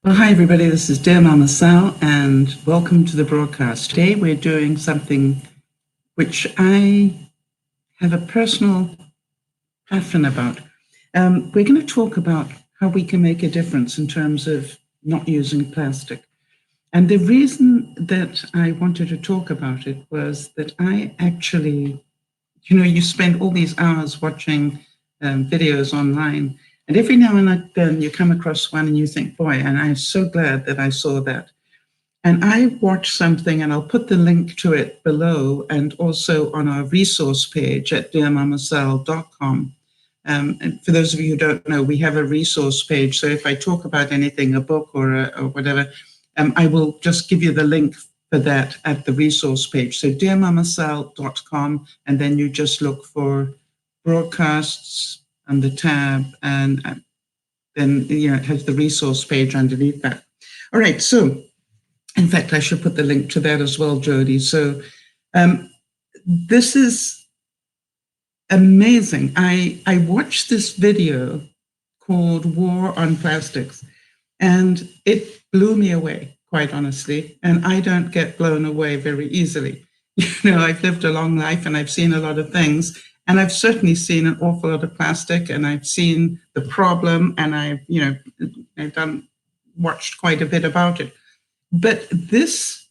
Well, hi everybody, this is DearMamaSal and welcome to the broadcast. Today we're doing something which I have a personal passion about. We're going to talk about how we can make a difference in terms of not using plastic. And the reason that I wanted to talk about it was that I actually, you spend all these hours watching videos online, and every now and then you come across one and you think, boy, and I'm so glad that I saw that. And I watched something, and I'll put the link to it below and also on our resource page at DearMamaSal.com. And for those of you who don't know, we have a resource page. So if I talk about anything, a book or whatever, I will just give you the link for that at the resource page. So DearMamaSal.com, and then you just look for broadcasts and the tab, and then it has the resource page underneath that. All right, so in fact, I should put the link to that as well, Jody. So this is amazing. I watched this video called War on Plastics, and it blew me away, quite honestly. And I don't get blown away very easily. I've lived a long life and I've seen a lot of things. And I've certainly seen an awful lot of plastic, and I've seen the problem, and I've watched quite a bit about it. But this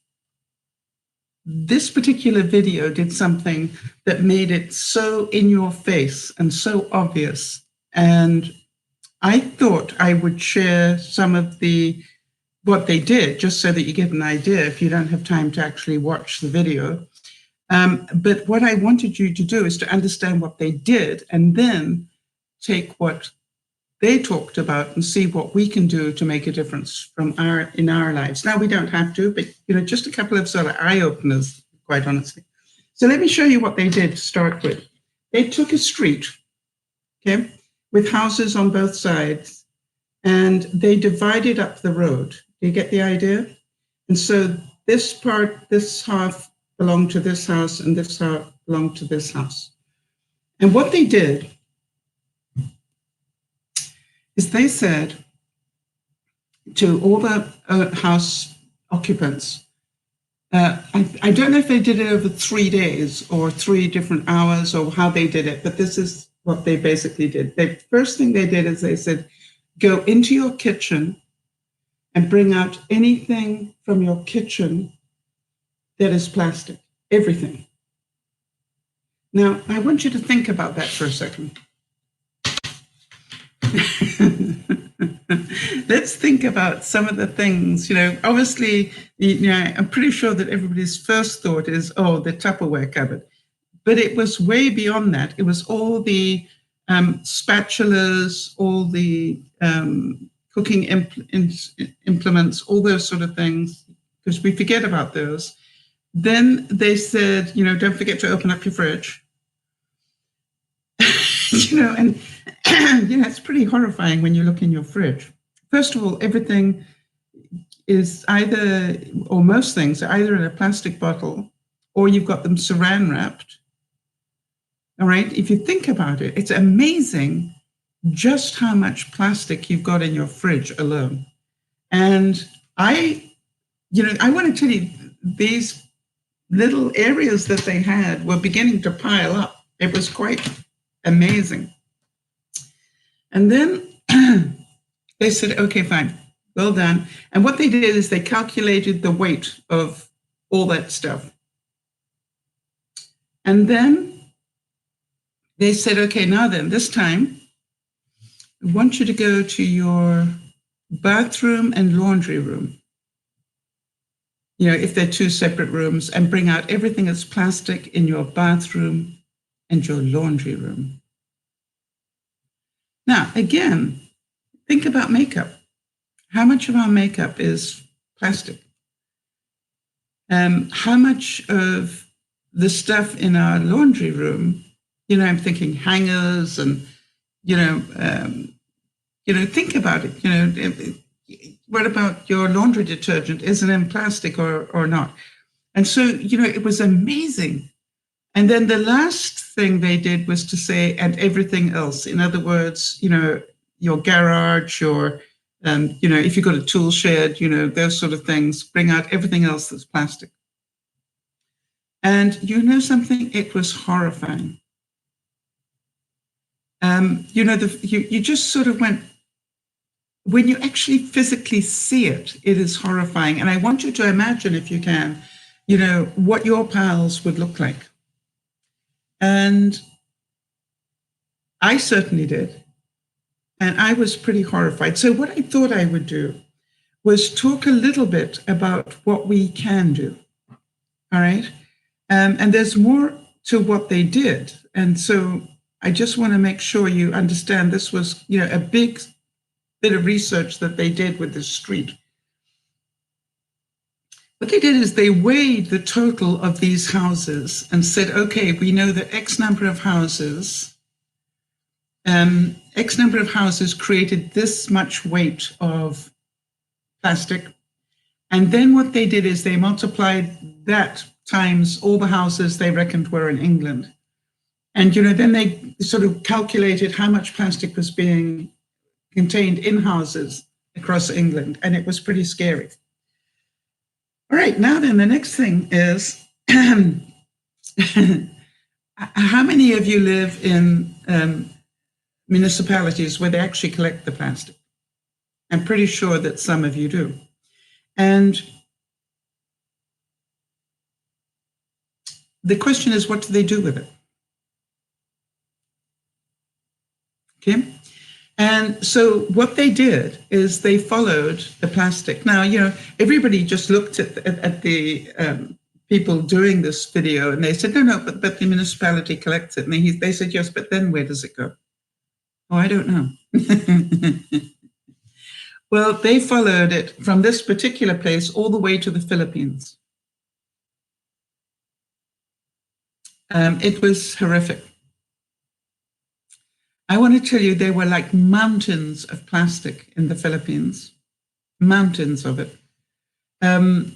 particular video did something that made it so in your face and so obvious. And I thought I would share some of what they did, just so that you get an idea if you don't have time to actually watch the video. But what I wanted you to do is to understand what they did, and then take what they talked about and see what we can do to make a difference in our lives. Now, we don't have to, but just a couple of sort of eye openers, quite honestly. So let me show you what they did to start with. They took a street, okay, with houses on both sides, and they divided up the road. Do you get the idea? And so this half belonged to this house, and this half belonged to this house. And what they did is they said to all the house occupants, I don't know if they did it over 3 days or 3 different hours or how they did it, but this is what they basically did. The first thing they did is they said, go into your kitchen and bring out anything from your kitchen that is plastic, everything. Now, I want you to think about that for a second. Let's think about some of the things, obviously, I'm pretty sure that everybody's first thought is, the Tupperware cupboard. But it was way beyond that. It was all the spatulas, all the cooking implements, all those sort of things, because we forget about those. Then they said, don't forget to open up your fridge. And it's pretty horrifying when you look in your fridge. First of all, everything is most things are either in a plastic bottle, or you've got them saran wrapped. All right. If you think about it, it's amazing just how much plastic you've got in your fridge alone. And I want to tell you, these little areas that they had were beginning to pile up. It was quite amazing. And then they said, okay, fine, well done. And what they did is they calculated the weight of all that stuff. And then they said, okay, now then, this time, I want you to go to your bathroom and laundry room. If they're 2 separate rooms, and bring out everything that's plastic in your bathroom and your laundry room. Now, again, think about makeup. How much of our makeup is plastic? How much of the stuff in our laundry room, I'm thinking hangers and, think about it, what about your laundry detergent? Is it in plastic or not? And so, it was amazing. And then the last thing they did was to say, and everything else. In other words, your garage, your If you've got a tool shed, those sort of things, bring out everything else that's plastic. And you know something? It was horrifying. You just sort of went, when you actually physically see it, it is horrifying. And I want you to imagine, if you can, what your piles would look like. And I certainly did. And I was pretty horrified. So what I thought I would do was talk a little bit about what we can do. All right. And there's more to what they did. And so I just want to make sure you understand this was, a big bit of research that they did with this street. What they did is they weighed the total of these houses and said, okay, we know that X number of houses created this much weight of plastic. And then what they did is they multiplied that times all the houses they reckoned were in England. And, then they sort of calculated how much plastic was being contained in houses across England. And it was pretty scary. All right, now then, the next thing is, how many of you live in municipalities where they actually collect the plastic? I'm pretty sure that some of you do. And the question is, what do they do with it? Okay. And so what they did is they followed the plastic. Now, everybody just looked at the people doing this video and they said, no, but the municipality collects it. And they said, yes, but then where does it go? Oh, I don't know. Well, they followed it from this particular place all the way to the Philippines. It was horrific. I want to tell you, there were like mountains of plastic in the Philippines, mountains of it. And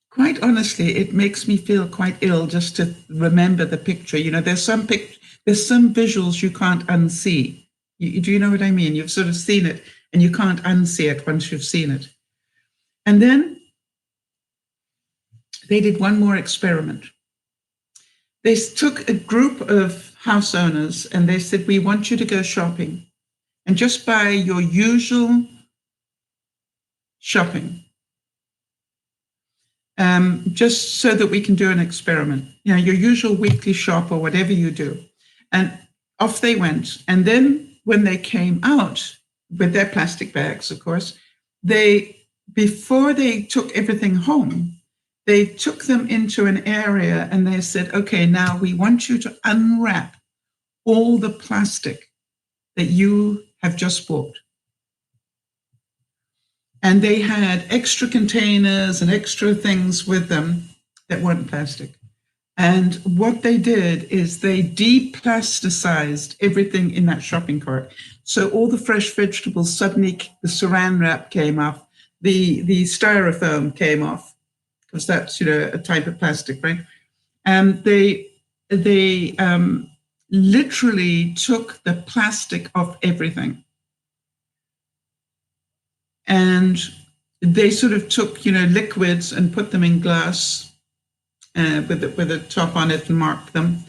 quite honestly, it makes me feel quite ill just to remember the picture. There's some visuals you can't unsee. Do you know what I mean? You've sort of seen it and you can't unsee it once you've seen it. And then they did one more experiment. They took a group of house owners and they said, we want you to go shopping and just buy your usual shopping, just so that we can do an experiment, your usual weekly shop or whatever you do. And off they went. And then when they came out with their plastic bags, of course, before they took everything home, they took them into an area and they said, okay, now we want you to unwrap all the plastic that you have just bought. And they had extra containers and extra things with them that weren't plastic. And what they did is they deplasticized everything in that shopping cart. So all the fresh vegetables, suddenly the saran wrap came off, the styrofoam came off, because that's, a type of plastic, right? And they literally took the plastic off everything. And they sort of took, liquids and put them in glass with a top on it and marked them.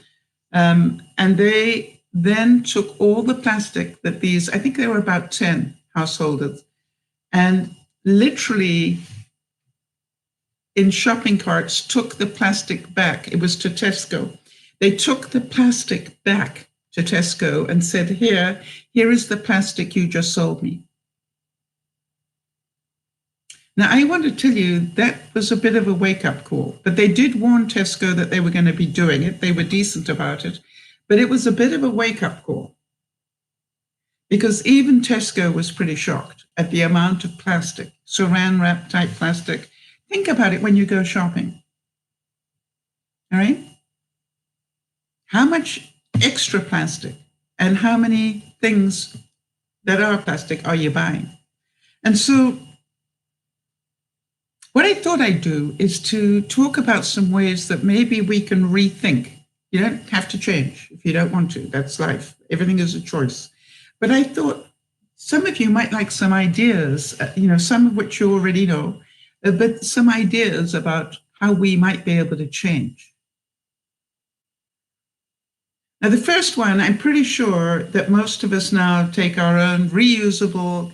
And they then took all the plastic that I think there were about 10 householders, and literally in shopping carts took the plastic back. It was to Tesco. They took the plastic back to Tesco and said, here is the plastic you just sold me. Now, I want to tell you that was a bit of a wake-up call, but they did warn Tesco that they were going to be doing it. They were decent about it, but it was a bit of a wake-up call because even Tesco was pretty shocked at the amount of plastic, saran wrap type plastic. Think about it when you go shopping, all right? How much extra plastic and how many things that are plastic are you buying? And so what I thought I'd do is to talk about some ways that maybe we can rethink. You don't have to change if you don't want to. That's life. Everything is a choice. But I thought some of you might like some ideas, some of which you already know, but some ideas about how we might be able to change. Now, the first one, I'm pretty sure that most of us now take our own reusable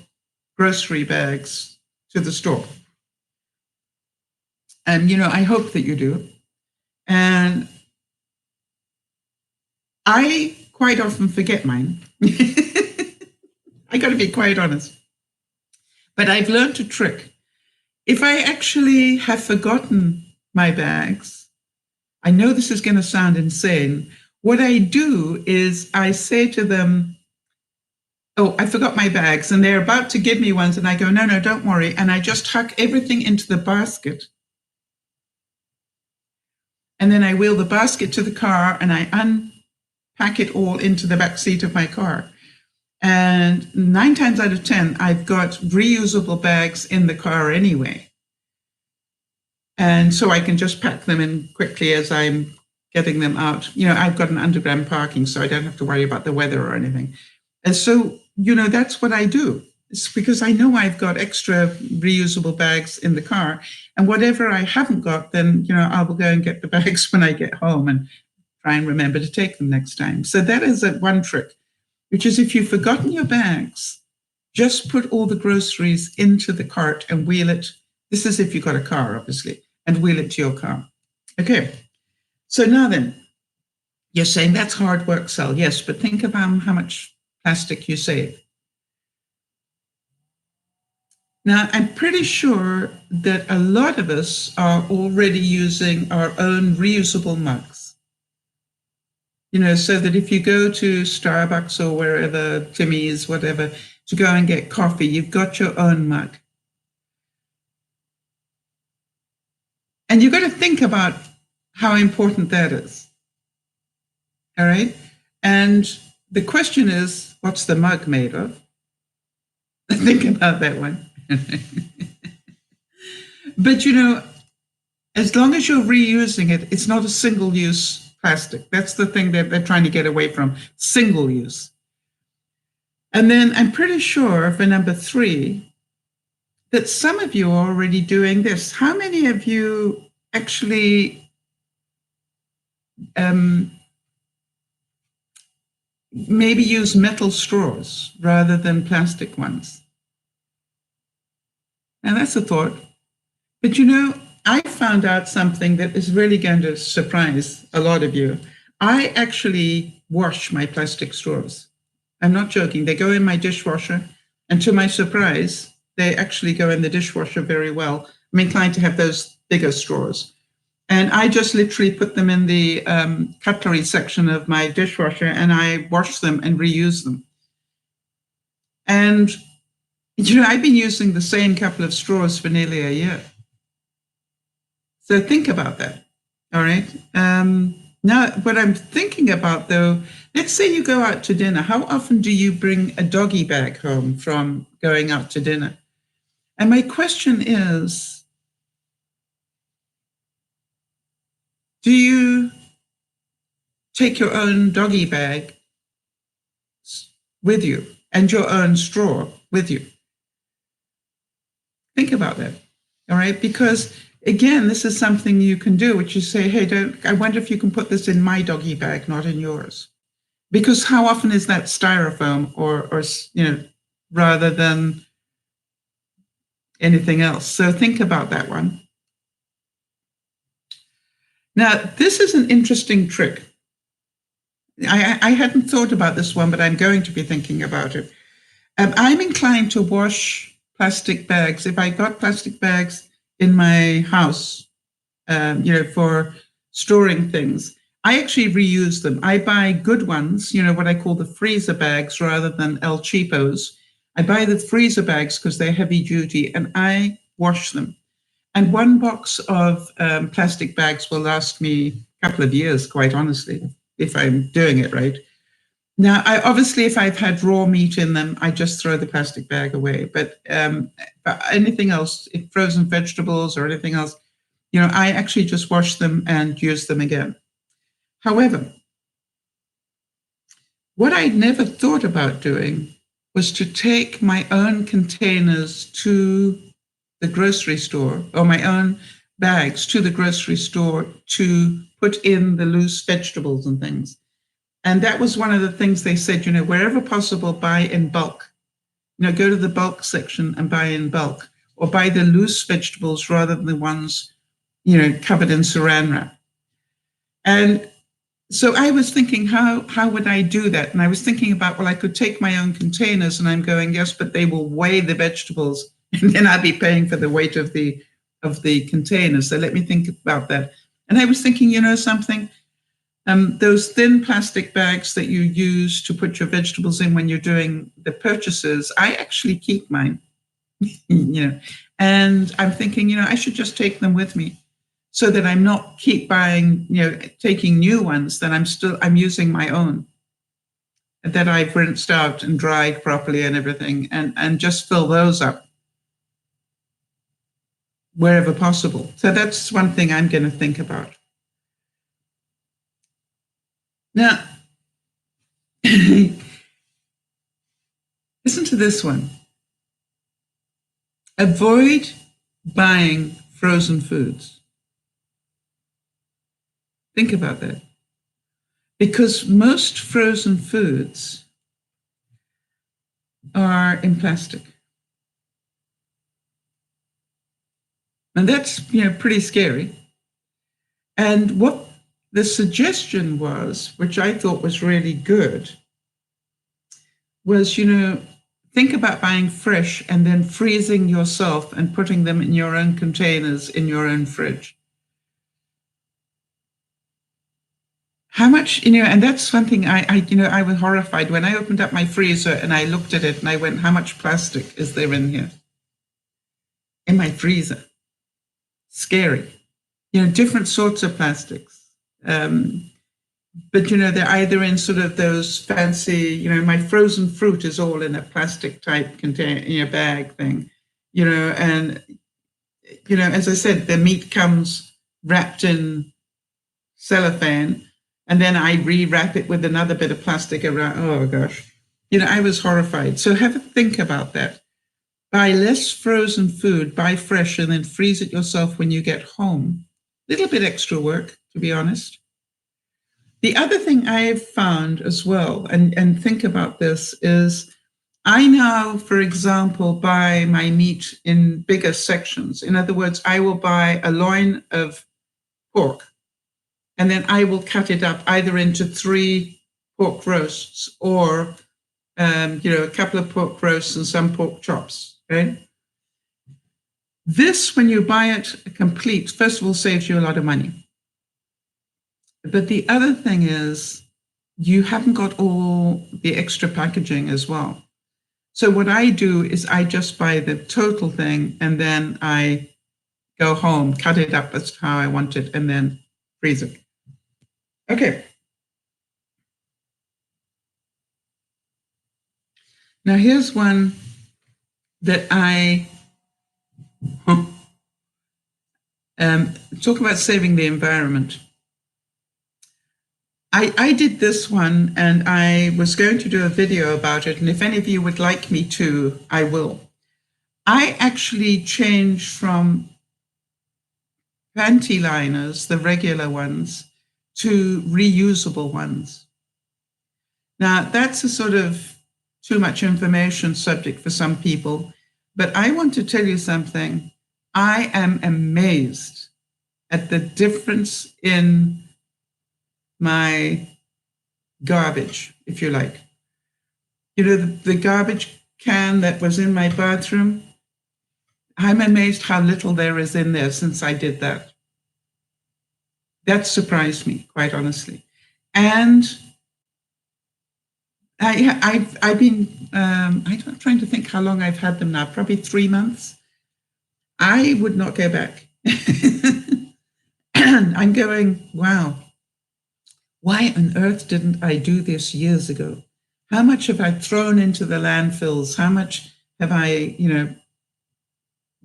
grocery bags to the store. And, I hope that you do. And I quite often forget mine. I got to be quite honest. But I've learned a trick. If I actually have forgotten my bags, I know this is going to sound insane. What I do is I say to them, oh, I forgot my bags, and they're about to give me ones, and I go, no, don't worry. And I just tuck everything into the basket. And then I wheel the basket to the car, and I unpack it all into the back seat of my car. And 9 times out of 10, I've got reusable bags in the car anyway. And so I can just pack them in quickly as I'm getting them out. I've got an underground parking, so I don't have to worry about the weather or anything. And so, that's what I do. It's because I know I've got extra reusable bags in the car. And whatever I haven't got, then, I will go and get the bags when I get home and try and remember to take them next time. So that is one trick, which is if you've forgotten your bags, just put all the groceries into the cart and wheel it. This is if you've got a car, obviously, and wheel it to your car. Okay. So now then, you're saying that's hard work, Sal. Yes, but think about how much plastic you save. Now, I'm pretty sure that a lot of us are already using our own reusable mugs. So that if you go to Starbucks or wherever, Timmy's, whatever, to go and get coffee, you've got your own mug. And you've got to think about how important that is. All right? And the question is, what's the mug made of? Think about that one. But, as long as you're reusing it, it's not a single-use plastic. That's the thing that they're trying to get away from, single use. And then I'm pretty sure for number 3, that some of you are already doing this. How many of you actually maybe use metal straws rather than plastic ones? Now that's a thought. But I found out something that is really going to surprise a lot of you. I actually wash my plastic straws. I'm not joking. They go in my dishwasher, and to my surprise, they actually go in the dishwasher very well. I'm inclined to have those bigger straws. And I just literally put them in the cutlery section of my dishwasher, and I wash them and reuse them. And, I've been using the same couple of straws for nearly a year. So think about that, all right? Now, what I'm thinking about, though, let's say you go out to dinner. How often do you bring a doggy bag home from going out to dinner? And my question is, do you take your own doggy bag with you and your own straw with you? Think about that, all right? Because, again, this is something you can do, which is say, hey, I wonder if you can put this in my doggy bag, not in yours. Because how often is that styrofoam or rather than anything else? So think about that one. Now, this is an interesting trick. I hadn't thought about this one, but I'm going to be thinking about it. I'm inclined to wash plastic bags. If I got plastic bags in my house, for storing things, I actually reuse them. I buy good ones, what I call the freezer bags rather than El Cheapos. I buy the freezer bags because they're heavy duty, and I wash them. And one box of plastic bags will last me a couple of years, quite honestly, if I'm doing it right. Now, obviously, if I've had raw meat in them, I just throw the plastic bag away. But anything else, if frozen vegetables or anything else, I actually just wash them and use them again. However, what I never thought about doing was to take my own containers to the grocery store, or my own bags to the grocery store to put in the loose vegetables and things. And that was one of the things they said, wherever possible, buy in bulk. Go to the bulk section and buy in bulk, or buy the loose vegetables rather than the ones, covered in saran wrap. And so I was thinking, how would I do that? And I was thinking about, well, I could take my own containers, and I'm going, yes, but they will weigh the vegetables, and then I'll be paying for the weight of the containers. So let me think about that. And I was thinking, something, those thin plastic bags that you use to put your vegetables in when you're doing the purchases, I actually keep mine, and I'm thinking, I should just take them with me, so that I'm not keep buying, taking new ones, that I'm using my own, that I've rinsed out and dried properly and everything, and just fill those up wherever possible. So that's one thing I'm going to think about. Now, listen to this one. Avoid buying frozen foods. Think about that. Because most frozen foods are in plastic. And that's, pretty scary. And what the suggestion was, which I thought was really good, was, think about buying fresh and then freezing yourself and putting them in your own containers in your own fridge. How much, and that's one thing I was horrified when I opened up my freezer and I looked at it and I went, how much plastic is there in here? In my freezer. Scary. Different sorts of plastics. But, they're either in sort of those fancy, my frozen fruit is all in a plastic type container, bag thing, and, as I said, the meat comes wrapped in cellophane, and then I rewrap it with another bit of plastic around. Oh, gosh. I was horrified. So have a think about that. Buy less frozen food, buy fresh, and then freeze it yourself when you get home. Little bit extra work, to be honest. The other thing I've found as well, and think about this, is I now, for example, buy my meat in bigger sections. In other words, I will buy a loin of pork, and then I will cut it up either into 3 pork roasts or, a couple of pork roasts and some pork chops, right? This, when you buy it complete, first of all, saves you a lot of money. But the other thing is you haven't got all the extra packaging as well. So what I do is I just buy the total thing, and then I go home, cut it up as how I want it, and then freeze it. Okay. Now here's one that I talk about saving the environment. I did this one, and I was going to do a video about it, and if any of you would like me to, I will. I actually changed from panty liners, the regular ones, to reusable ones. Now, that's a sort of too much information subject for some people, but I want to tell you something. I am amazed at the difference in my garbage, if you like. The garbage can that was in my bathroom, I'm amazed how little there is in there since I did that. That surprised me, quite honestly. And I've been, I'm trying to think how long I've had them now, probably 3 months. I would not go back. I'm going, wow, why on earth didn't I do this years ago? How much have I thrown into the landfills? How much have I,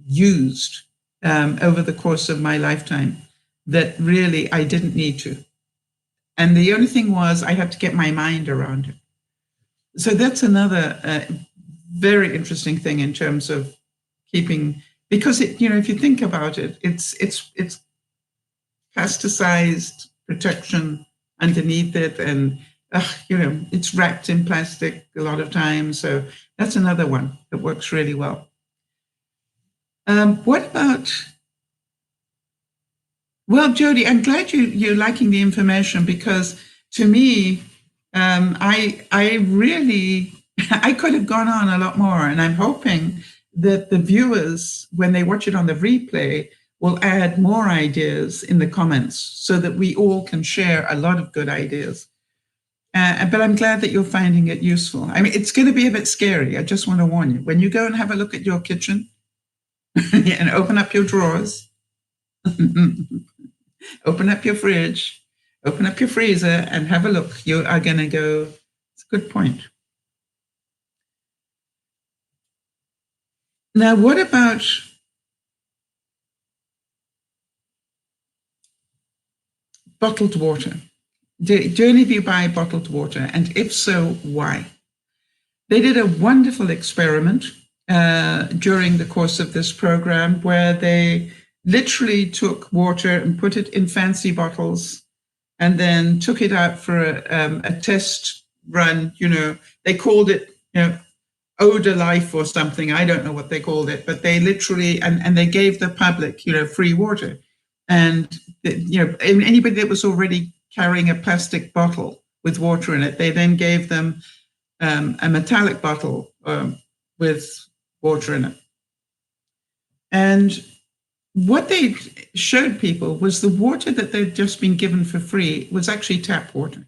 used over the course of my lifetime that really I didn't need to? And the only thing was I had to get my mind around it. So that's another very interesting thing in terms of keeping, because it, if you think about it, it's plasticized protection underneath it, and it's wrapped in plastic a lot of times. So that's another one that works really well. What about? Well, Jody, I'm glad you're liking the information, because to me, I really I could have gone on a lot more, and I'm hoping that the viewers, when they watch it on the replay, will add more ideas in the comments so that we all can share a lot of good ideas. But I'm glad that you're finding it useful. I mean, it's going to be a bit scary. I just want to warn you. When you go and have a look at your kitchen and open up your drawers, open up your fridge, open up your freezer and have a look, you are going to go, it's a good point. Now, what about bottled water? Do any of you buy bottled water? And if so, why? They did a wonderful experiment during the course of this program where they literally took water and put it in fancy bottles and then took it out for a test run. They called it, Odor Life or something. I don't know what they called it, but they literally, and they gave the public, free water. And, anybody that was already carrying a plastic bottle with water in it, they then gave them a metallic bottle with water in it. And what they showed people was the water that they'd just been given for free was actually tap water.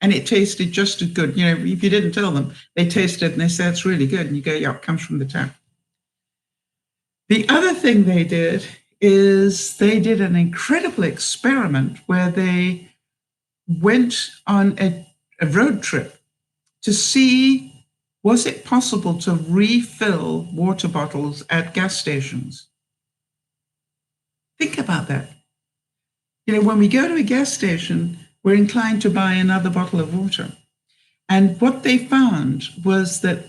And it tasted just as good. If you didn't tell them, they tasted it and they said, it's really good. And you go, yeah, it comes from the tap. The other thing they did is they did an incredible experiment where they went on a road trip to see, was it possible to refill water bottles at gas stations? Think about that. When we go to a gas station, we're inclined to buy another bottle of water. And what they found was that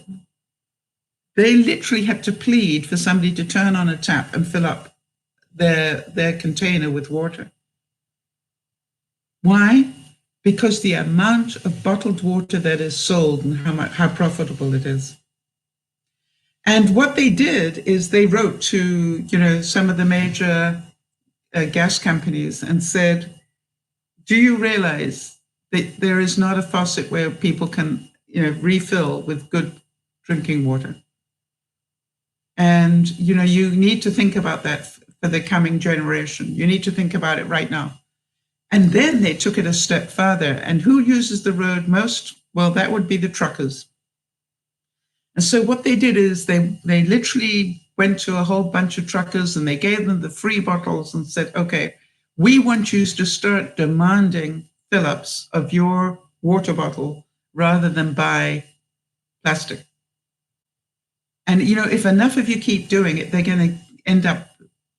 they literally had to plead for somebody to turn on a tap and fill up their container with water. Why? Because the amount of bottled water that is sold and how profitable it is. And what they did is they wrote to, some of the major gas companies and said, do you realize that there is not a faucet where people can, refill with good drinking water? And, you need to think about that for the coming generation. You need to think about it right now. And then they took it a step further. And who uses the road most? Well, that would be the truckers. And so what they did is they literally went to a whole bunch of truckers and they gave them the free bottles and said, okay, we want you to start demanding fill-ups of your water bottle rather than buy plastic. And, if enough of you keep doing it, they're going to end up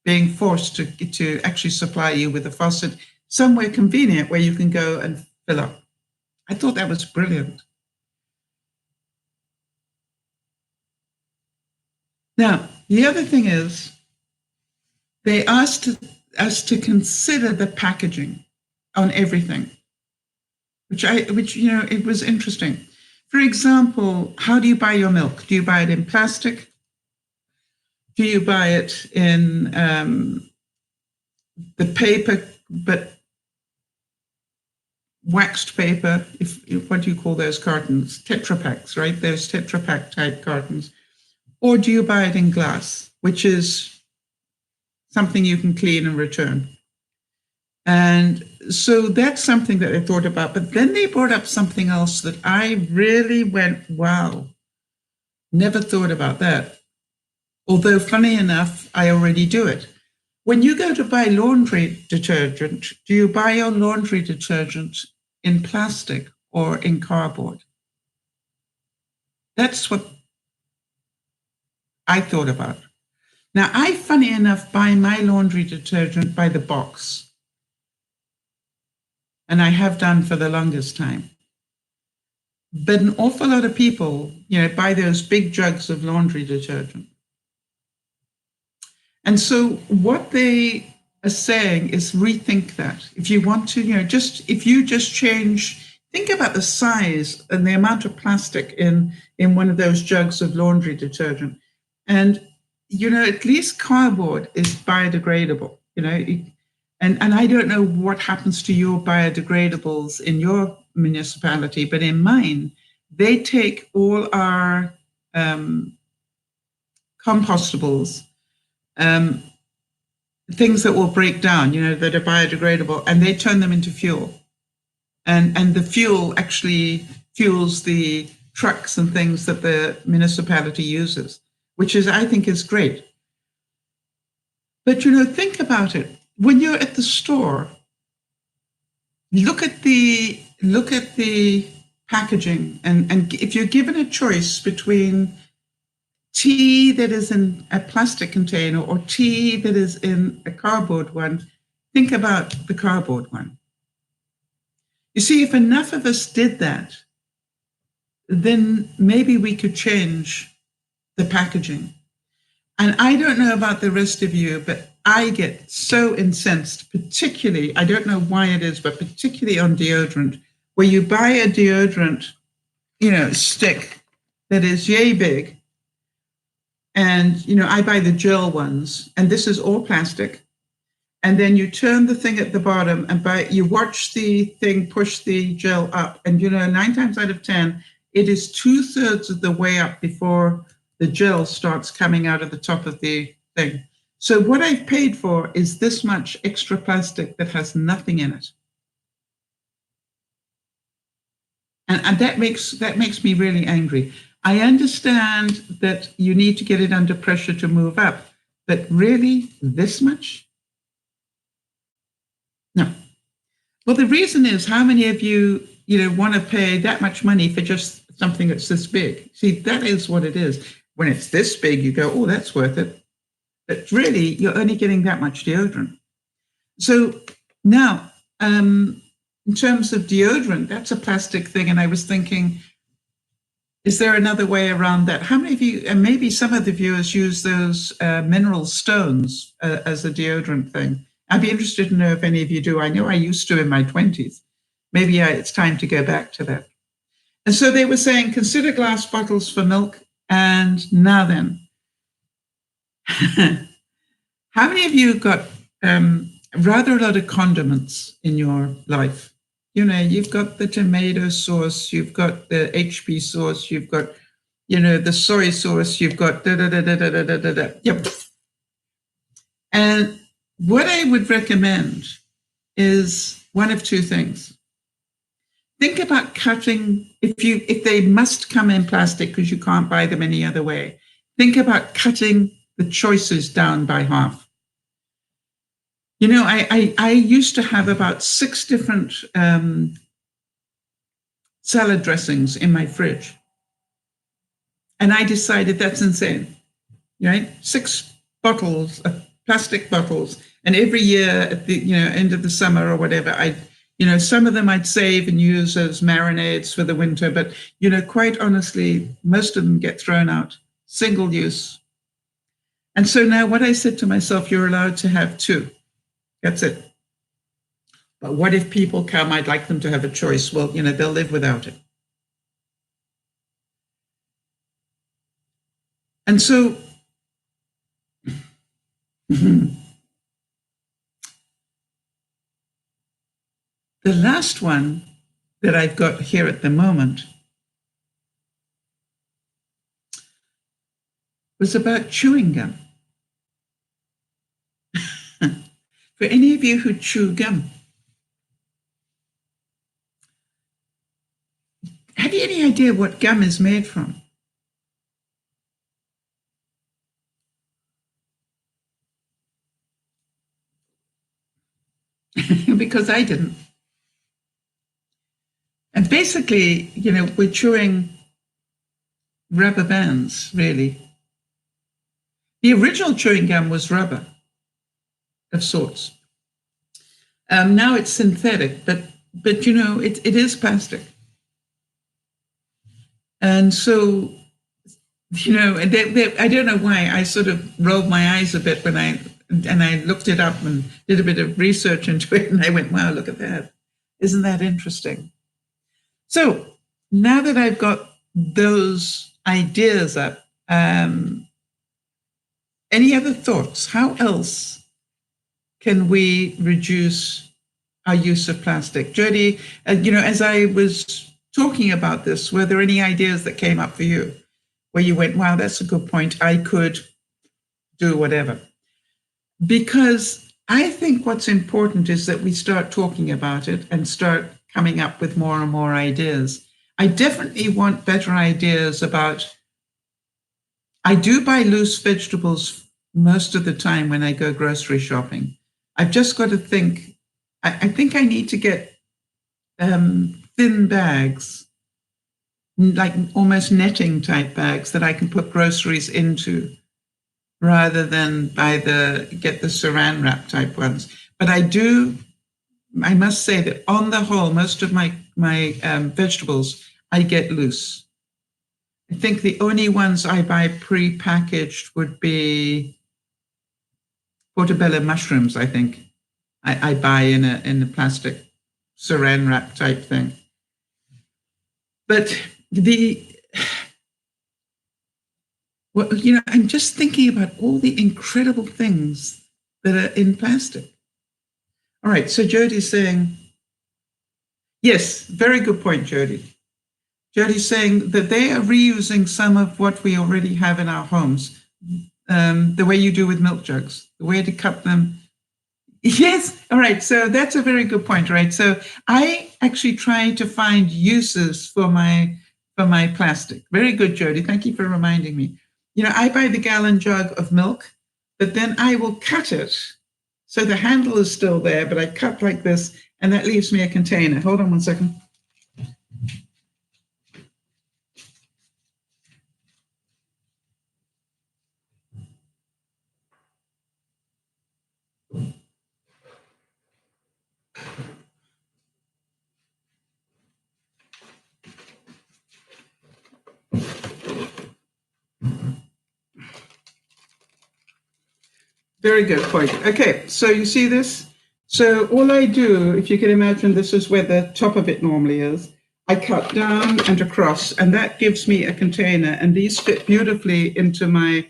being forced to actually supply you with a faucet somewhere convenient where you can go and fill up. I thought that was brilliant. Now, the other thing is they asked us to consider the packaging on everything, which it was interesting. For example, how do you buy your milk? Do you buy it in plastic? Do you buy it in the paper, but waxed paper? What do you call those cartons? Tetra Paks, right? Those Tetra Pak type cartons. Or do you buy it in glass, which is something you can clean and return? And so that's something that I thought about. But then they brought up something else that I really went, wow, never thought about that. Although, funny enough, I already do it. When you go to buy laundry detergent, do you buy your laundry detergent in plastic or in cardboard? That's what I thought about. Now, I, funny enough, buy my laundry detergent by the box. And I have done for the longest time. But an awful lot of people, buy those big jugs of laundry detergent. And so what they are saying is rethink that. If you want to, if you just change, think about the size and the amount of plastic in one of those jugs of laundry detergent. And, at least cardboard is biodegradable, and I don't know what happens to your biodegradables in your municipality, but in mine, they take all our compostables, things that will break down, that are biodegradable, and they turn them into fuel. And the fuel actually fuels the trucks and things that the municipality uses, which I think is great. But, think about it. When you're at the store, look at the packaging, and if you're given a choice between tea that is in a plastic container or tea that is in a cardboard one, think about the cardboard one. You see, if enough of us did that, then maybe we could change the packaging. And I don't know about the rest of you, but I get so incensed, particularly, I don't know why it is, but particularly on deodorant, where you buy a deodorant, stick that is yay big. And, I buy the gel ones, and this is all plastic. And then you turn the thing at the bottom and you watch the thing push the gel up. And, 9 times out of 10, it is 2/3 of the way up before the gel starts coming out of the top of the thing. So what I've paid for is this much extra plastic that has nothing in it. And that makes me really angry. I understand that you need to get it under pressure to move up, but really, this much? No. Well, the reason is, how many of you, want to pay that much money for just something that's this big? See, that is what it is. When it's this big, you go, oh, that's worth it. But really, you're only getting that much deodorant. So now, in terms of deodorant, that's a plastic thing. And I was thinking, is there another way around that? How many of you, and maybe some of the viewers, use those mineral stones as a deodorant thing? I'd be interested to know if any of you do. I know I used to in my 20s. Maybe it's time to go back to that. And so they were saying, consider glass bottles for milk. And now then, how many of you got rather a lot of condiments in your life? You've got the tomato sauce, you've got the HP sauce, you've got, the soy sauce, you've got da-da-da-da-da-da-da-da. Yep. And what I would recommend is one of two things. Think about cutting, if they must come in plastic because you can't buy them any other way, think about cutting the choices down by half. I used to have about 6 different salad dressings in my fridge. And I decided that's insane, right? 6 bottles, plastic bottles. And every year at the end of the summer or whatever, some of them I'd save and use as marinades for the winter. But, quite honestly, most of them get thrown out, single use. And so now what I said to myself, you're allowed to have 2. That's it. But what if people come? I'd like them to have a choice. Well, they'll live without it. And so the last one that I've got here at the moment was about chewing gum. For any of you who chew gum, have you any idea what gum is made from? Because I didn't. And basically, we're chewing rubber bands, really. The original chewing gum was rubber of sorts. Now it's synthetic, but it is plastic. And so, I don't know why I sort of rolled my eyes a bit when I looked it up and did a bit of research into it, and I went, wow, look at that. Isn't that interesting? So now that I've got those ideas up, any other thoughts? How else can we reduce our use of plastic? Jody, as I was talking about this, were there any ideas that came up for you where you went, wow, that's a good point, I could do whatever? Because I think what's important is that we start talking about it and start coming up with more and more ideas. I definitely want better ideas about, I do buy loose vegetables most of the time when I go grocery shopping. I've just got to think, I think I need to get thin bags, like almost netting type bags that I can put groceries into, rather than get the saran wrap type ones. But I must say that on the whole, most of my vegetables I get loose. I think the only ones I buy pre-packaged would be portobello mushrooms. I think I buy in a plastic saran wrap type thing. But I'm just thinking about all the incredible things that are in plastic. All right, so Jody's saying, yes, very good point, Jody. Jody's saying that they are reusing some of what we already have in our homes, the way you do with milk jugs, the way to cut them. Yes, all right, so that's a very good point, right? So I actually try to find uses for my plastic. Very good, Jody. Thank you for reminding me. I buy the gallon jug of milk, but then I will cut it so the handle is still there, but I cut like this, and that leaves me a container. Hold on one second. Very good point. Okay, so you see this? So all I do, if you can imagine, this is where the top of it normally is. I cut down and across, and that gives me a container, and these fit beautifully into my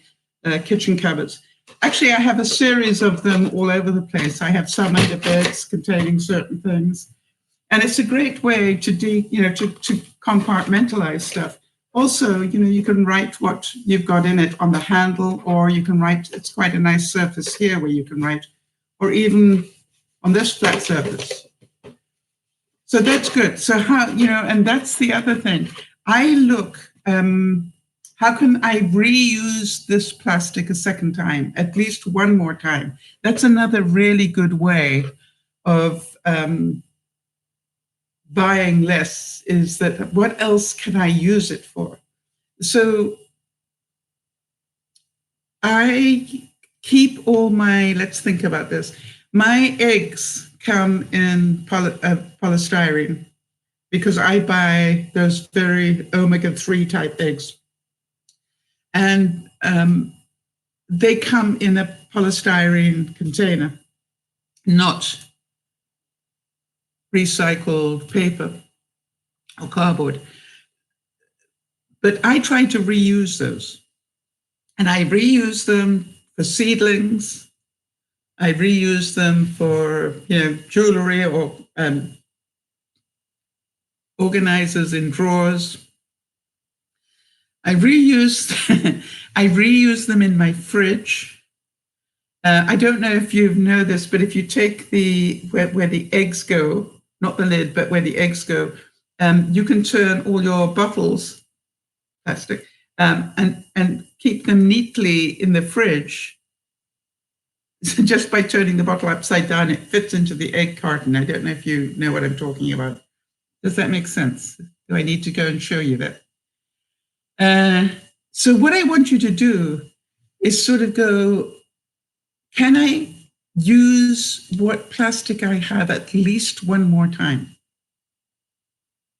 kitchen cupboards. Actually, I have a series of them all over the place. I have some under beds containing certain things, and it's a great way to compartmentalize stuff. Also, you can write what you've got in it on the handle, or you can write, it's quite a nice surface here where you can write, or even on this flat surface. So that's good. So how, and that's the other thing. I look, how can I reuse this plastic a second time, at least one more time? That's another really good way of buying less, is that what else can I use it for? So I keep all my, let's think about this. My eggs come in polystyrene because I buy those very omega-3 type eggs. And they come in a polystyrene container, not recycled paper or cardboard. But I try to reuse those. And I reuse them for seedlings. I reuse them for, jewelry or organizers in drawers. I reuse them in my fridge. I don't know if you know this, but if you take where the eggs go, not the lid, but where the eggs go, you can turn all your bottles, plastic, and keep them neatly in the fridge. Just by turning the bottle upside down, it fits into the egg carton. I don't know if you know what I'm talking about. Does that make sense? Do I need to go and show you that? So what I want you to do is sort of go, can I use what plastic I have at least one more time?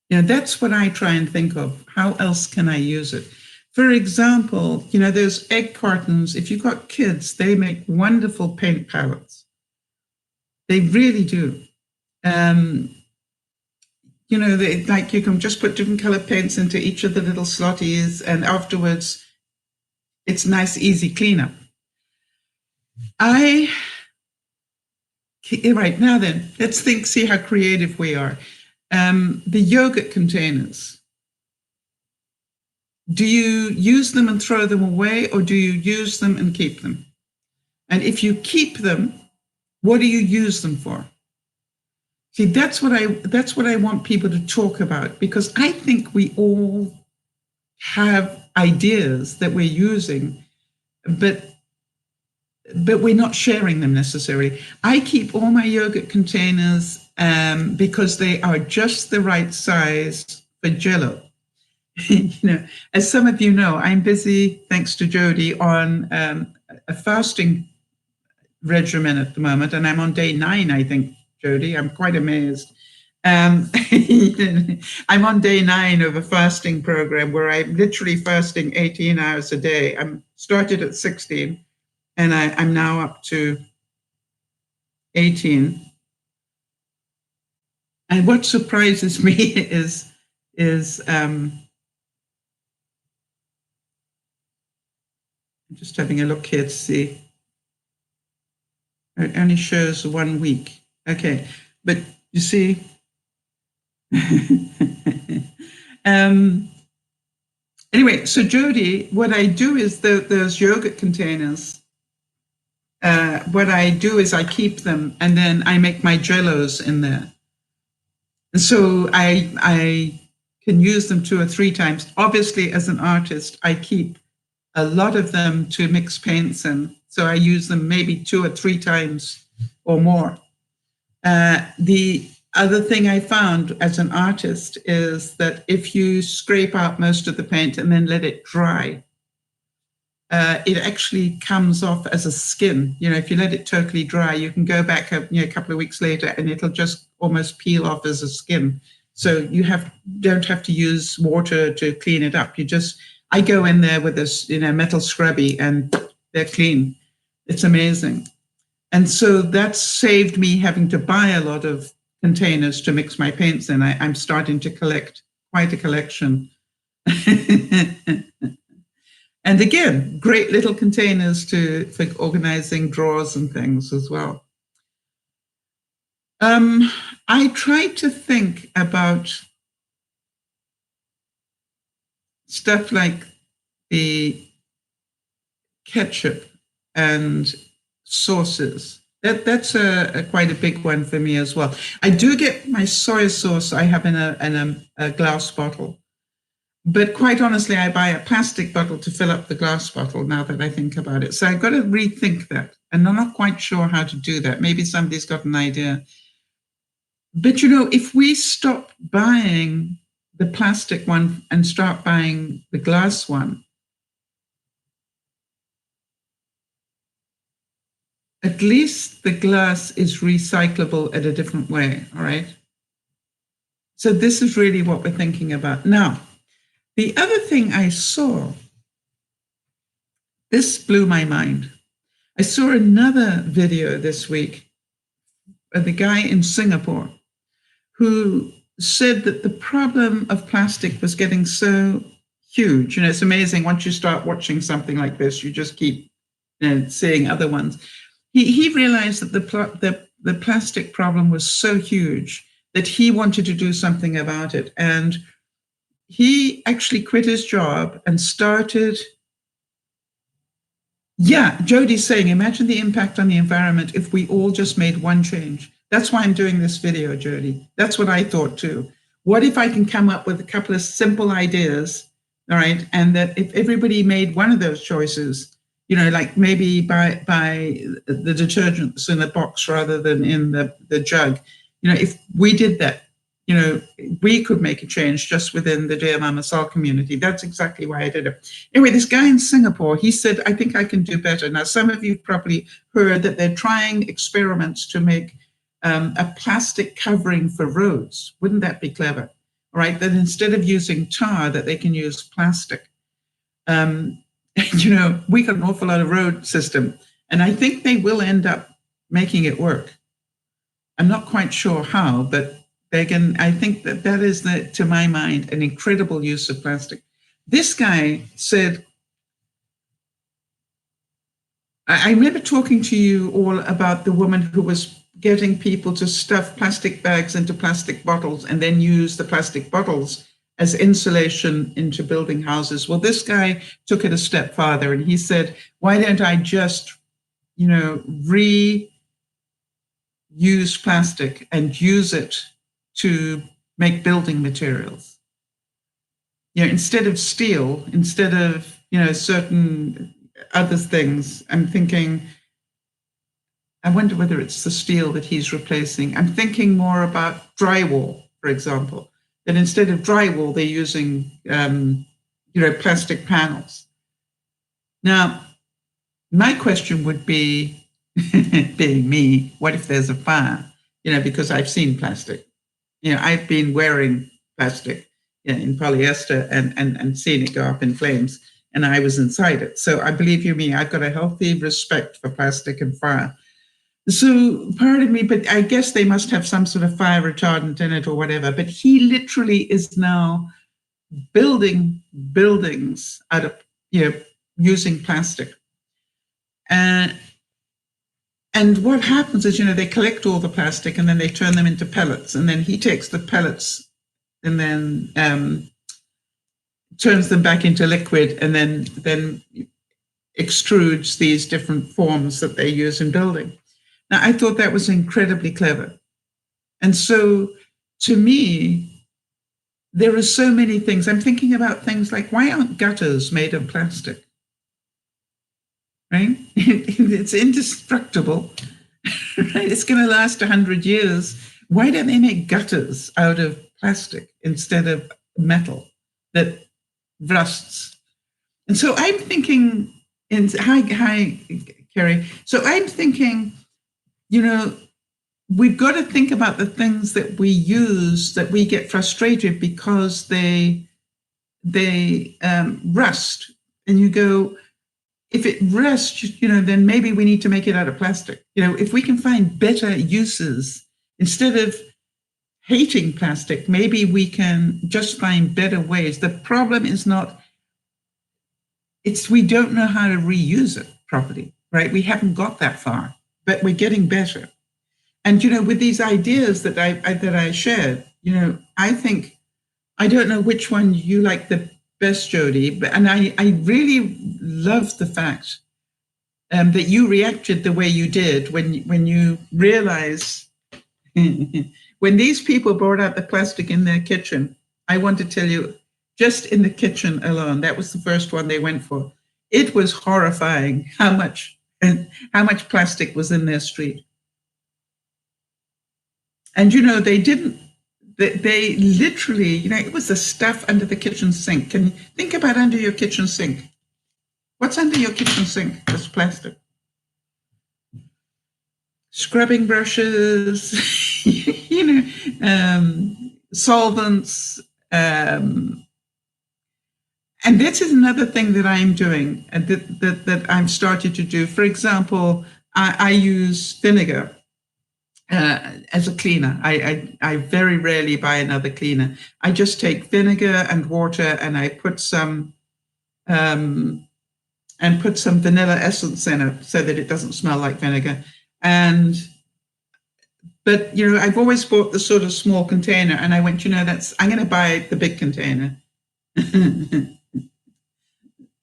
That's what I try and think of. How else can I use it? For example, those egg cartons, if you've got kids, they make wonderful paint palettes. They really do. Like you can just put different color paints into each of the little slotties, and afterwards it's nice, easy cleanup. Right now then, let's see how creative we are. The yogurt containers. Do you use them and throw them away, or do you use them and keep them? And if you keep them, what do you use them for? See, that's what I want people to talk about, because I think we all have ideas that we're using, but we're not sharing them necessarily. I keep all my yogurt containers because they are just the right size for Jell-O. As some of you know, I'm busy, thanks to Jody, on a fasting regimen at the moment, and I'm on day 9, I think, Jody. I'm quite amazed. I'm on day 9 of a fasting program where I'm literally fasting 18 hours a day. I'm started at 16, and I'm now up to 18. And what surprises me is I'm just having a look here to see. It only shows 1 week. Okay, but you see, anyway, so Jody, what I do is those yogurt containers, what I do is I keep them, and then I make my Jell-Os in there. And so I can use them 2 or 3 times. Obviously, as an artist, I keep a lot of them to mix paints in. So I use them maybe 2 or 3 times or more. The other thing I found as an artist is that if you scrape out most of the paint and then let it dry, it actually comes off as a skin. If you let it totally dry, you can go back a couple of weeks later and it'll just almost peel off as a skin. So you don't have to use water to clean it up. I go in there with this metal scrubby and they're clean. It's amazing. And so that's saved me having to buy a lot of containers to mix my paints in. I'm starting to collect quite a collection. And again, great little containers for organizing drawers and things as well. I tried to think about stuff like the ketchup and sauces. That's quite a big one for me as well. I do get my soy sauce I have in a glass bottle. But quite honestly, I buy a plastic bottle to fill up the glass bottle now that I think about it. So I've got to rethink that. And I'm not quite sure how to do that. Maybe somebody's got an idea. But, if we stop buying the plastic one and start buying the glass one, at least the glass is recyclable at a different way, all right? So this is really what we're thinking about. Now, the other thing I saw, this blew my mind. I saw another video this week of the guy in Singapore who said that the problem of plastic was getting so huge. It's amazing. Once you start watching something like this, you just keep seeing other ones. He realized that the plastic problem was so huge that he wanted to do something about it. And he actually quit his job and started. Yeah, Jody's saying, imagine the impact on the environment if we all just made one change. That's why I'm doing this video, Jody. That's what I thought too. What if I can come up with a couple of simple ideas, all right? And that if everybody made one of those choices, like maybe buy the detergents in a box rather than in the jug. If we did that, we could make a change just within the DearMamaSal community. That's exactly why I did it. Anyway, this guy in Singapore, he said, I think I can do better. Now, some of you probably heard that they're trying experiments to make a plastic covering for roads. Wouldn't that be clever? all right, that instead of using tar, that they can use plastic. We got an awful lot of road system, and I think they will end up making it work. I'm not quite sure how, but I think that is, to my mind, an incredible use of plastic. This guy said, I remember talking to you all about the woman who was getting people to stuff plastic bags into plastic bottles and then use the plastic bottles as insulation into building houses. Well, this guy took it a step farther, and he said, why don't I just, reuse plastic and use it to make building materials? Instead of steel, instead of, certain other things, I'm thinking, I wonder whether it's the steel that he's replacing. I'm thinking more about drywall, for example, that instead of drywall, they're using, plastic panels. Now, my question would be, being me, what if there's a fire? Because I've seen plastic. I've been wearing plastic in polyester and seen it go up in flames, and I was inside it. So I believe you me, I've got a healthy respect for plastic and fire. So part of me, but I guess they must have some sort of fire retardant in it or whatever. But he literally is now building buildings out of, using plastic. And what happens is, they collect all the plastic and then they turn them into pellets. And then he takes the pellets and then turns them back into liquid, and then extrudes these different forms that they use in building. Now, I thought that was incredibly clever. And so, to me, there are so many things. I'm thinking about things like, why aren't gutters made of plastic? Right? It's indestructible. Right? It's going to last 100 years. Why don't they make gutters out of plastic instead of metal that rusts? And so I'm thinking, hi, Kerry. So I'm thinking, we've got to think about the things that we use that we get frustrated because they rust. And you go, if it rusts, then maybe we need to make it out of plastic. If we can find better uses, instead of hating plastic, maybe we can just find better ways. The problem is not, we don't know how to reuse it properly, right? We haven't got that far, but we're getting better. And, with these ideas that I shared, I think, I don't know which one you like the best, Jody, and I really love the fact that you reacted the way you did when you realize, when these people brought out the plastic in their kitchen. I want to tell you, just in the kitchen alone, that was the first one they went for. It was horrifying how much plastic was in their street. And, they literally, it was the stuff under the kitchen sink. Can you think about under your kitchen sink? What's under your kitchen sink? That's plastic. Scrubbing brushes, solvents. And this is another thing that I'm doing, and that I've started to do. For example, I use vinegar as a cleaner. I very rarely buy another cleaner. I just take vinegar and water, and I put some vanilla essence in it so that it doesn't smell like vinegar. But I've always bought the sort of small container, and I went, I'm going to buy the big container.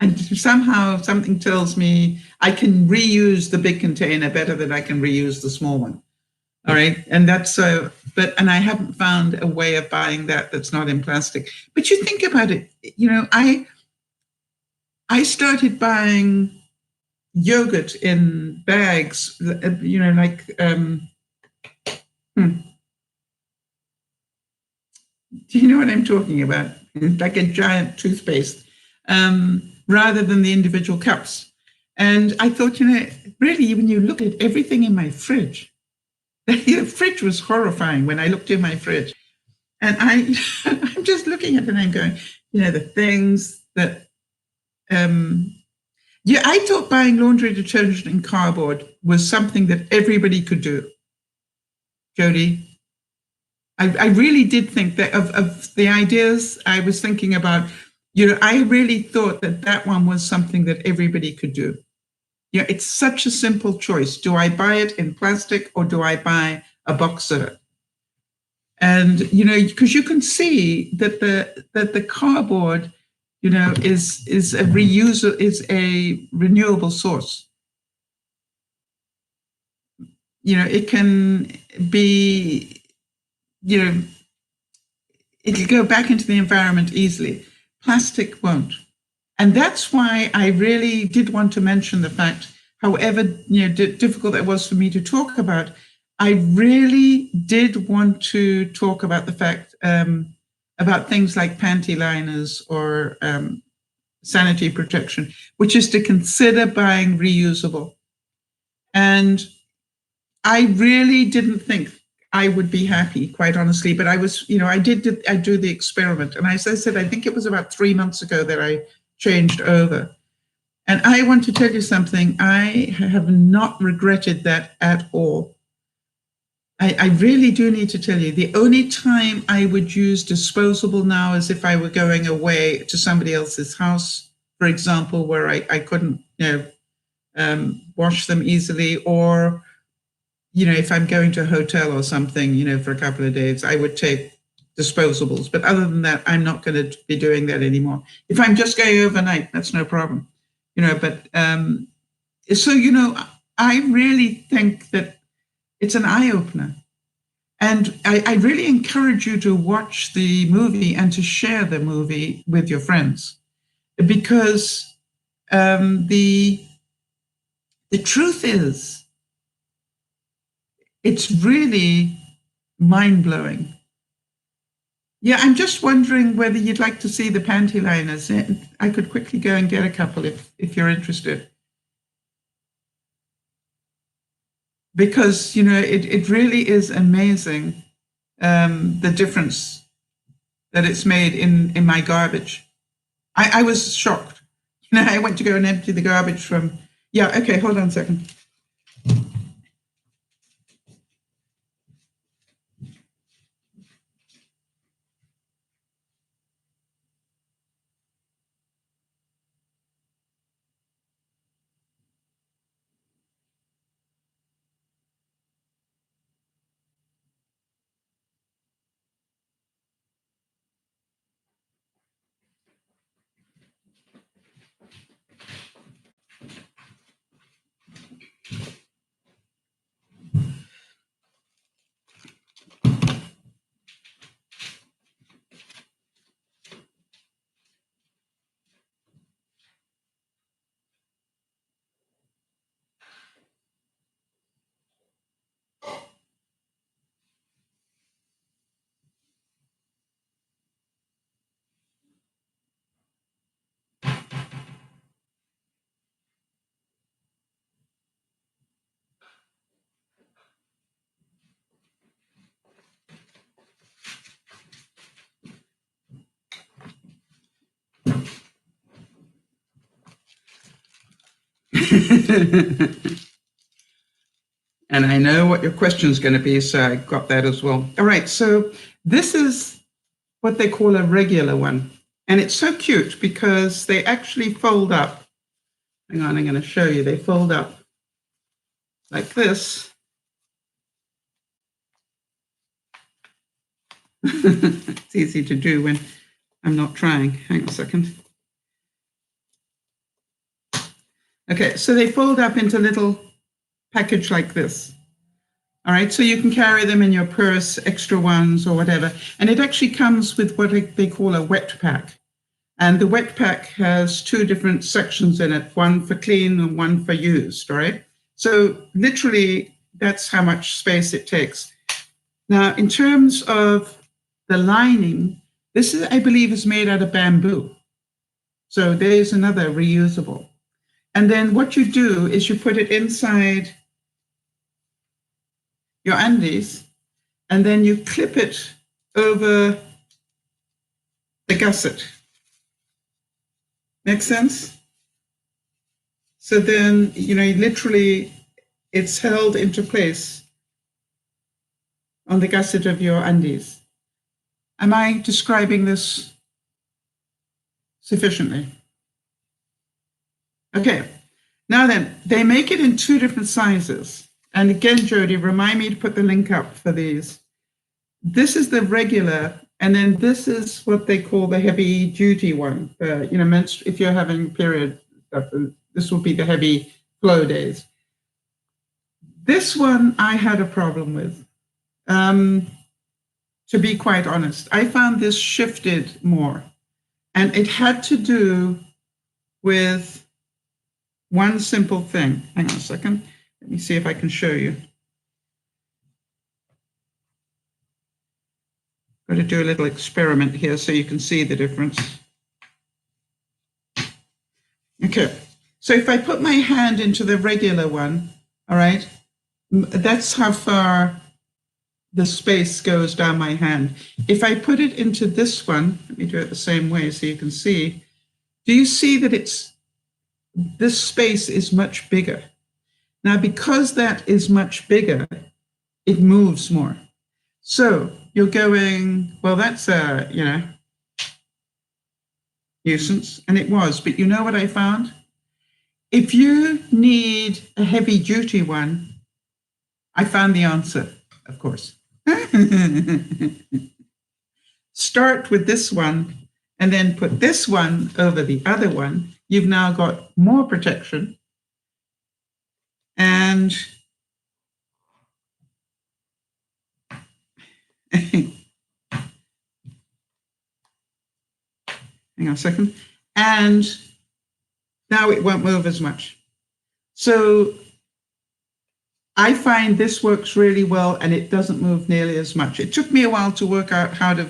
And somehow something tells me I can reuse the big container better than I can reuse the small one. All right. And that's and I haven't found a way of buying that's not in plastic. But you think about it, I started buying yogurt in bags, like, do you know what I'm talking about? Like a giant toothpaste, rather than the individual cups. And I thought, really, when you look at everything in my fridge, the fridge was horrifying when I looked in my fridge. And I'm just looking at it and I'm going, the things that, I thought buying laundry detergent and cardboard was something that everybody could do. Jody, I really did think that of the ideas I was thinking about, I really thought that one was something that everybody could do. It's such a simple choice. Do I buy it in plastic or do I buy a box of it? And, because you can see that the cardboard, is a reusable, is a renewable source. It can be, it'll go back into the environment easily. Plastic won't. And that's why I really did want to mention the fact, however difficult it was for me to talk about, I really did want to talk about the fact, about things like panty liners or sanitary protection, which is to consider buying reusable. And I really didn't think I would be happy, quite honestly, but I was, I do the experiment. And as I said, I think it was about 3 months ago that I changed over. And I want to tell you something. I have not regretted that at all. I really do need to tell you, the only time I would use disposable now is if I were going away to somebody else's house, for example, where I couldn't, wash them easily, or, if I'm going to a hotel or something, for a couple of days, I would take disposables. But other than that, I'm not going to be doing that anymore. If I'm just going overnight, that's no problem, but so, I really think that it's an eye-opener. And I really encourage you to watch the movie and to share the movie with your friends, because the truth is, it's really mind-blowing. Yeah, I'm just wondering whether you'd like to see the panty liners. I could quickly go and get a couple if you're interested. Because, it really is amazing, the difference that it's made in my garbage. I was shocked. I went to go and empty the garbage from, okay, hold on a second. And I know what your question is going to be, so I got that as well. All right, so this is what they call a regular one. And it's so cute because they actually fold up. Hang on, I'm going to show you. They fold up like this. It's easy to do when I'm not trying. Hang on a second. Okay, so they fold up into little package like this. All right, so you can carry them in your purse, extra ones or whatever. And it actually comes with what they call a wet pack. And the wet pack has 2 different sections in it, one for clean and one for used, right? So literally, that's how much space it takes. Now, in terms of the lining, this is, I believe, is made out of bamboo. So there's another reusable. And then what you do is you put it inside your undies, and then you clip it over the gusset. Make sense? So then, literally it's held into place on the gusset of your undies. Am I describing this sufficiently? Okay. Now then, they make it in 2 different sizes. And again, Jody, remind me to put the link up for these. This is the regular, and then this is what they call the heavy duty one. If you're having period stuff, this will be the heavy flow days. This one I had a problem with. To be quite honest, I found this shifted more, and it had to do with one simple thing. Hang on a second. Let me see if I can show you. Got to do a little experiment here so you can see the difference. Okay, so if I put my hand into the regular one, all right, that's how far the space goes down my hand. If I put it into this one, let me do it the same way so you can see. Do you see that this space is much bigger? Now, because that is much bigger, it moves more. So you're going, well, that's a, nuisance, and it was. But you know what I found? If you need a heavy duty one, I found the answer, of course. Start with this one and then put this one over the other one. You've now got more protection. And hang on a second. And now it won't move as much. So I find this works really well, and it doesn't move nearly as much. It took me a while to work out how to,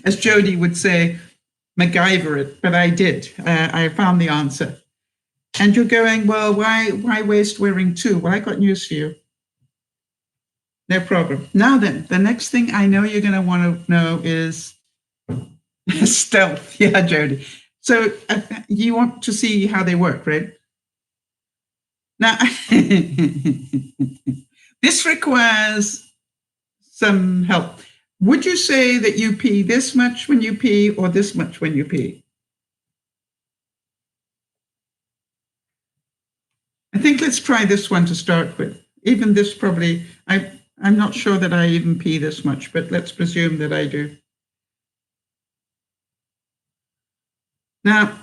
as Jody would say, MacGyver it, but I did. I found the answer. And you're going, well, why waste wearing 2? Well, I got news for you. No problem. Now then, the next thing I know you're going to want to know is stealth. Yeah, Jody. So you want to see how they work, right? Now, this requires some help. Would you say that you pee this much when you pee or this much when you pee? I think let's try this one to start with. Even this probably, I'm not sure that I even pee this much, but let's presume that I do. Now,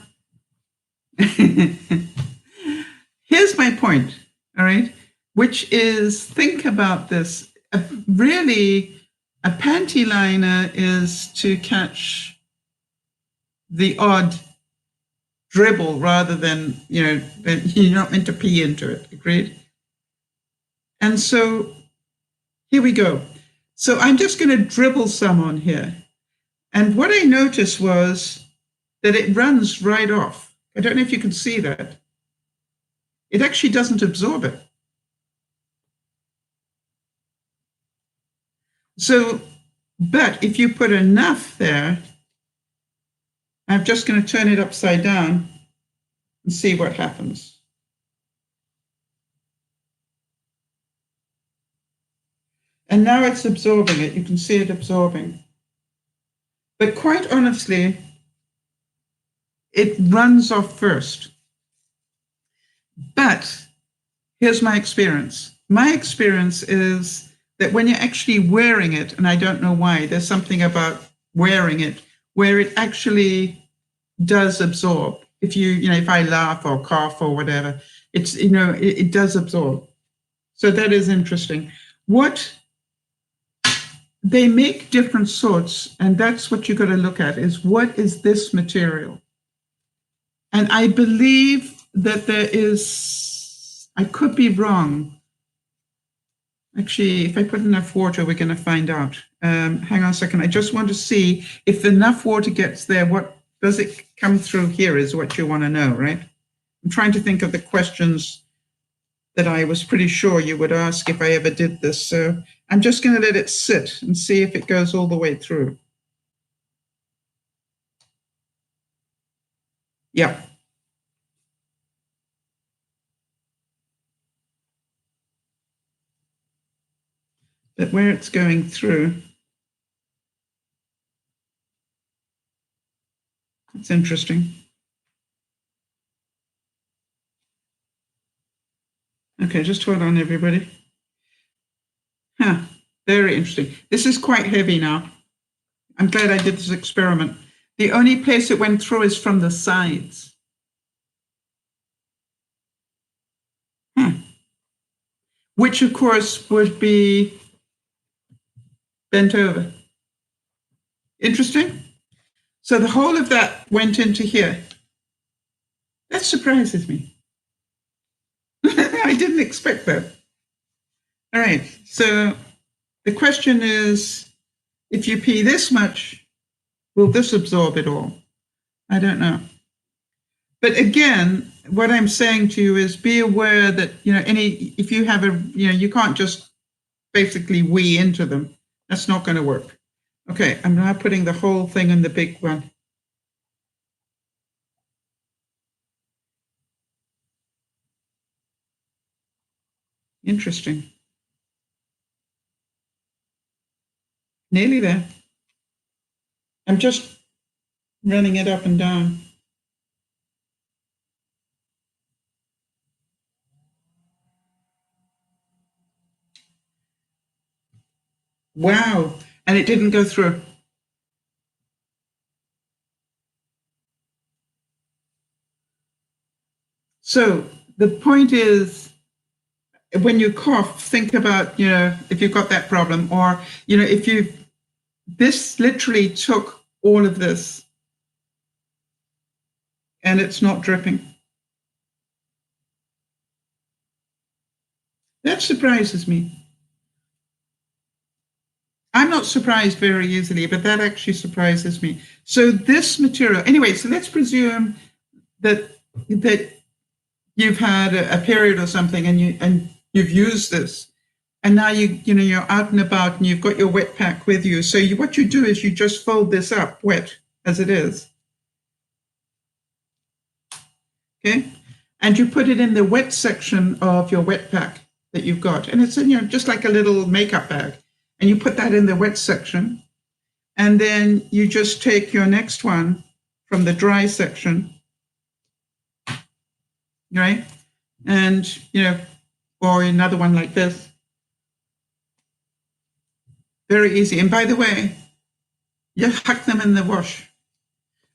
here's my point, all right, which is, think about this. Really, a panty liner is to catch the odd dribble rather than, you're not meant to pee into it, agreed? And so here we go. So I'm just going to dribble some on here. And what I noticed was that it runs right off. I don't know if you can see that. It actually doesn't absorb it. So, but if you put enough there, I'm just going to turn it upside down and see what happens. And now it's absorbing it. You can see it absorbing. But quite honestly, it runs off first. But here's my experience. My experience is that when you're actually wearing it, and I don't know why, there's something about wearing it where it actually does absorb. If if I laugh or cough or whatever, it's, it does absorb. So that is interesting. They make different sorts, and that's what you got to look at, is what is this material? And I believe that there is, I could be wrong. Actually, if I put enough water, we're going to find out. Hang on a second. I just want to see if enough water gets there, what does it come through here is what you want to know, right? I'm trying to think of the questions that I was pretty sure you would ask if I ever did this. So I'm just going to let it sit and see if it goes all the way through. Yeah. But where it's going through, it's interesting. Okay, just hold on, everybody. Huh, very interesting. This is quite heavy now. I'm glad I did this experiment. The only place it went through is from the sides. Which, of course, would be bent over. Interesting. So the whole of that went into here. That surprises me. I didn't expect that. All right, so the question is, if you pee this much, will this absorb it all? I don't know. But again, what I'm saying to you is be aware that, if you have you can't just basically wee into them. That's not going to work. Okay, I'm now putting the whole thing in the big one. Interesting. Nearly there. I'm just running it up and down. Wow. And it didn't go through. So the point is, when you cough, think about, if you've got that problem, or, this literally took all of this and it's not dripping. That surprises me. I'm not surprised very easily, but that actually surprises me. So this material, anyway, so let's presume that you've had a period or something and you've used this, and now you're out and about and you've got your wet pack with you. So what you do is you just fold this up wet as it is. Okay, and you put it in the wet section of your wet pack that you've got, and it's in just like a little makeup bag, and you put that in the wet section, and then you just take your next one from the dry section, right? And or another one like this. Very easy. And by the way, you huck them in the wash.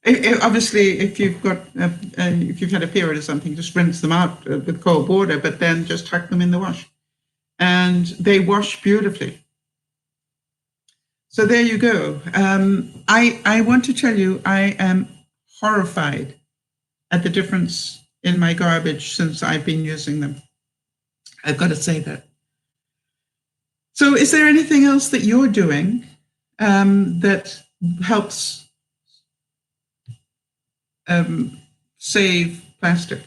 Obviously, if you've got if you've had a period or something, just rinse them out with cold water, but then just huck them in the wash, and they wash beautifully. So there you go. I want to tell you, I am horrified at the difference in my garbage since I've been using them. I've got to say that. So is there anything else that you're doing that helps save plastic,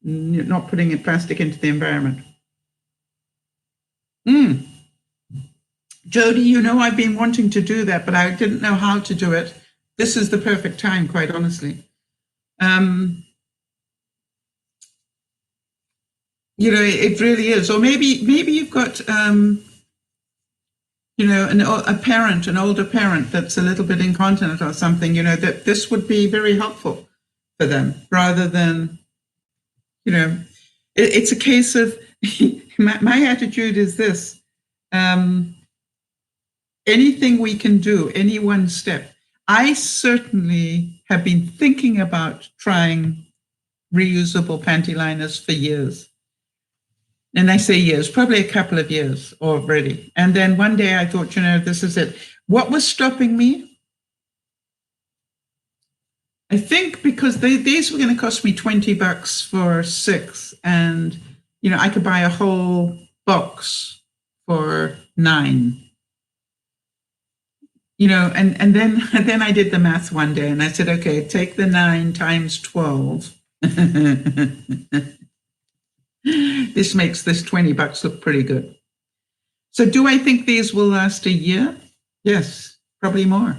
not putting plastic into the environment? Jody, I've been wanting to do that, but I didn't know how to do it. This is the perfect time, quite honestly. It really is. Or maybe you've got, an older parent that's a little bit incontinent or something, that this would be very helpful for them, rather than, it's a case of, my attitude is this, anything we can do, any one step. I certainly have been thinking about trying reusable panty liners for years. And I say years, probably a couple of years already. And then one day I thought, this is it. What was stopping me? I think because these were going to cost me $20 for 6. And, I could buy a whole box for $9. And then I did the math one day and I said, okay, take the 9 times 12. This makes this $20 look pretty good. So do I think these will last a year? Yes, probably more.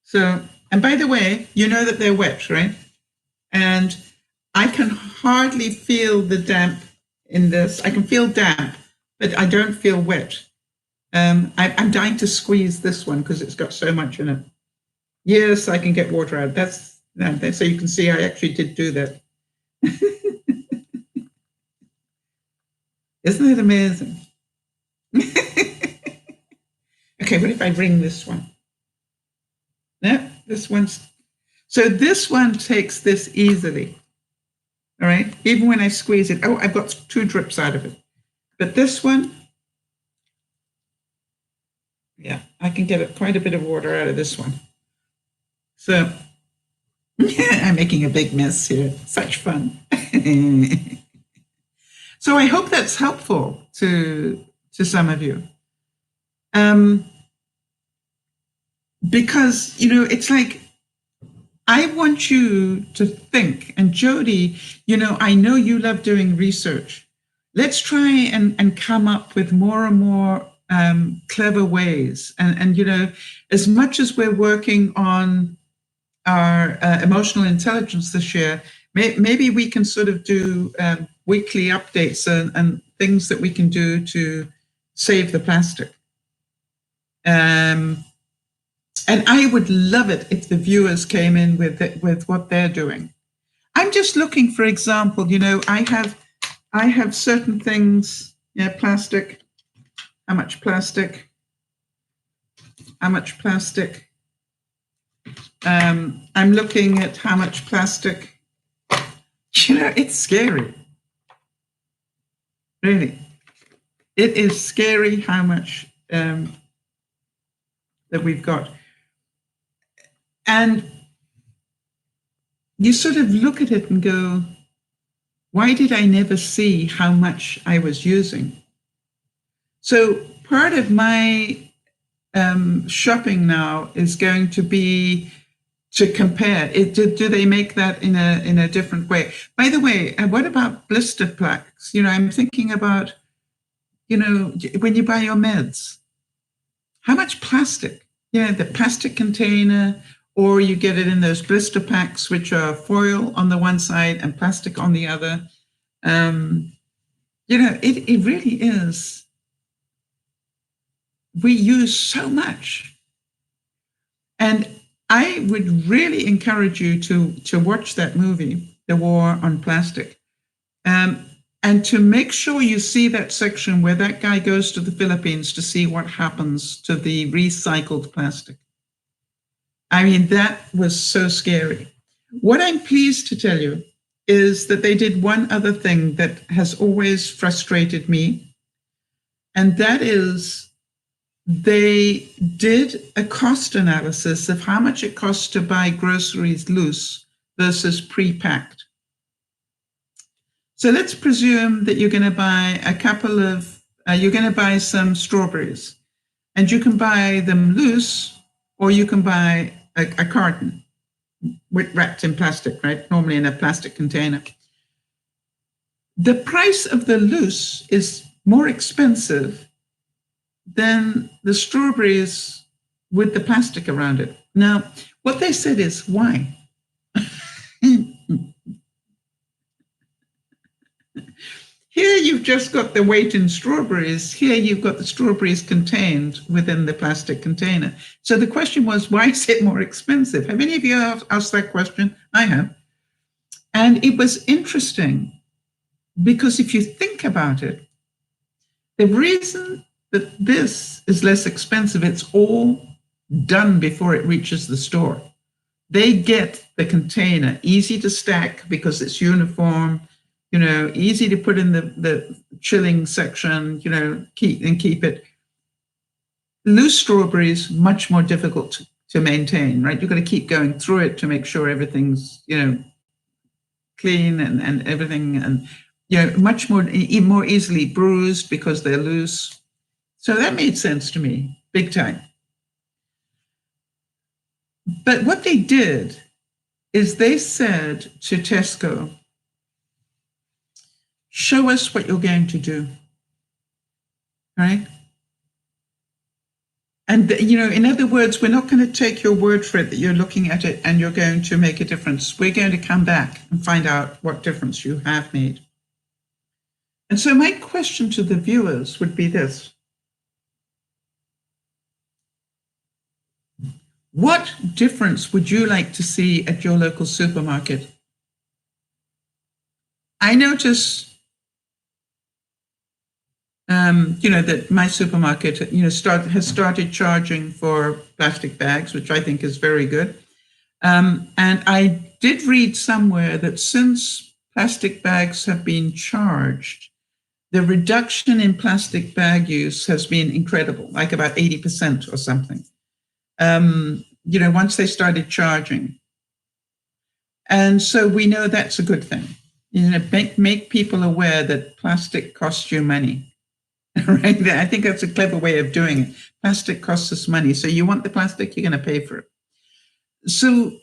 So, and by the way, you know that they're wet, right? And I can hardly feel the damp in this. I can feel damp, but I don't feel wet. I'm dying to squeeze this one because it's got so much in it. Yes, I can get water out. So you can see I actually did do that. Isn't it amazing? Okay, what if I wring this one? No, this one's... So this one takes this easily. All right, even when I squeeze it. Oh, I've got 2 drips out of it. But this one, yeah, I can get quite a bit of water out of this one. So I'm making a big mess here. Such fun. So I hope that's helpful to some of you. Because, you know, it's like, I want you to think, and Jody, you know, I know you love doing research. Let's try and come up with more and more clever ways. And, you know, as much as we're working on our emotional intelligence this year, maybe we can sort of do weekly updates and things that we can do to save the plastic. And I would love it if the viewers came in with what they're doing. I'm just looking, for example, you know, I have certain things, yeah, plastic, how much plastic, how much plastic. I'm looking at how much plastic. You know, it's scary. Really. It is scary how much that we've got. And you sort of look at it and go, why did I never see how much I was using? So part of my shopping now is going to be to compare. Do they make that in a different way? By the way, what about blister packs? You know, I'm thinking about, you know, when you buy your meds, how much plastic? Yeah, the plastic container, or you get it in those blister packs, which are foil on the one side and plastic on the other. You know, it really is. We use so much. And I would really encourage you to watch that movie, The War on Plastic, and to make sure you see that section where that guy goes to the Philippines to see what happens to the recycled plastic. I mean, that was so scary. What I'm pleased to tell you is that they did one other thing that has always frustrated me, and that is they did a cost analysis of how much it costs to buy groceries loose versus pre-packed. So let's presume that you're going to buy you're going to buy some strawberries, and you can buy them loose, or you can buy a carton wrapped in plastic, right? Normally in a plastic container. The price of the loose is more expensive than the strawberries with the plastic around it. Now, what they said is, why? Here you've just got the weight in strawberries. Here you've got the strawberries contained within the plastic container. So the question was, why is it more expensive? Have any of you asked that question? I have. And it was interesting because if you think about it, the reason that this is less expensive, it's all done before it reaches the store. They get the container easy to stack because it's uniform, you know, easy to put in the chilling section, you know, keep it. Loose strawberries, much more difficult to maintain, right? You've got to keep going through it to make sure everything's, you know, clean and everything, and, you know, much more easily bruised because they're loose. So that made sense to me, big time. But what they did is they said to Tesco, Show us what you're going to do, right? And, in other words, we're not going to take your word for it that you're looking at it and you're going to make a difference. We're going to come back and find out what difference you have made. And so my question to the viewers would be this. What difference would you like to see at your local supermarket? I notice, that my supermarket, has started charging for plastic bags, which I think is very good. And I did read somewhere that since plastic bags have been charged, the reduction in plastic bag use has been incredible, like about 80% or something. Once they started charging. And so we know that's a good thing. Make people aware that plastic costs you money. Right? I think that's a clever way of doing it. Plastic costs us money. So you want the plastic, you're going to pay for it. So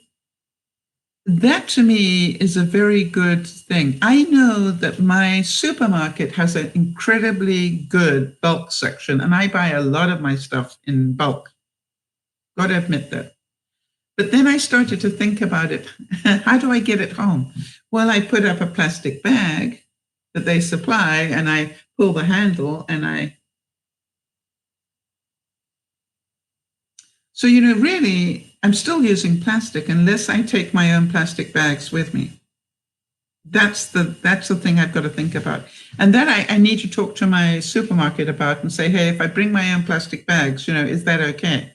that to me is a very good thing. I know that my supermarket has an incredibly good bulk section, and I buy a lot of my stuff in bulk. Got to admit that. But then I started to think about it. How do I get it home? Well, I put up a plastic bag that they supply, and I pull the handle, and So, really, I'm still using plastic unless I take my own plastic bags with me. That's the thing I've got to think about. And then I need to talk to my supermarket about and say, hey, if I bring my own plastic bags, is that okay?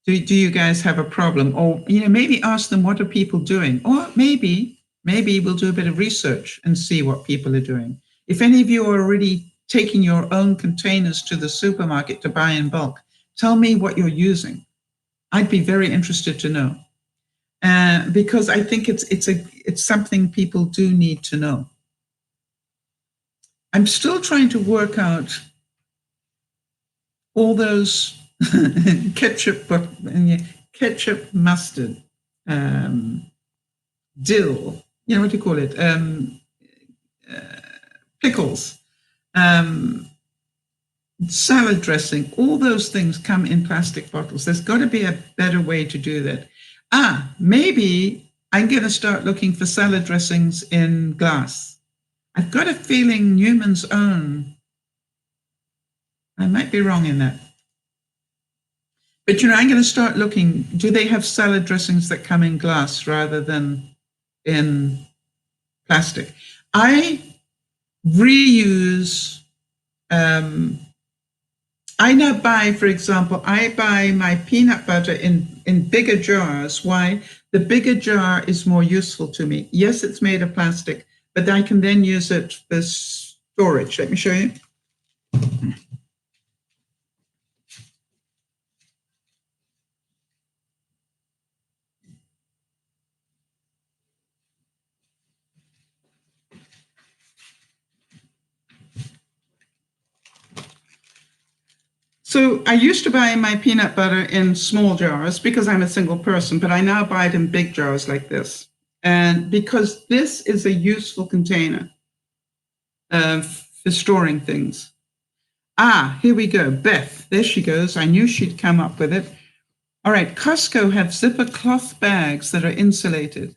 Do you guys have a problem? Or, maybe ask them, what are people doing? Or maybe we'll do a bit of research and see what people are doing. If any of you are already taking your own containers to the supermarket to buy in bulk, tell me what you're using. I'd be very interested to know. Because I think it's something people do need to know. I'm still trying to work out all those ketchup, mustard, dill, what do you call it? Pickles, salad dressing, all those things come in plastic bottles. There's got to be a better way to do that. Maybe I'm going to start looking for salad dressings in glass. I've got a feeling Newman's Own, I might be wrong in that. But, I'm going to start looking, do they have salad dressings that come in glass rather than in plastic? I reuse, I now buy, for example, I buy my peanut butter in bigger jars. Why? The bigger jar is more useful to me. Yes, it's made of plastic, but I can then use it for storage. Let me show you. So I used to buy my peanut butter in small jars because I'm a single person, but I now buy it in big jars like this. And because this is a useful container for storing things. Here we go. Beth, there she goes. I knew she'd come up with it. All right, Costco have zipper cloth bags that are insulated.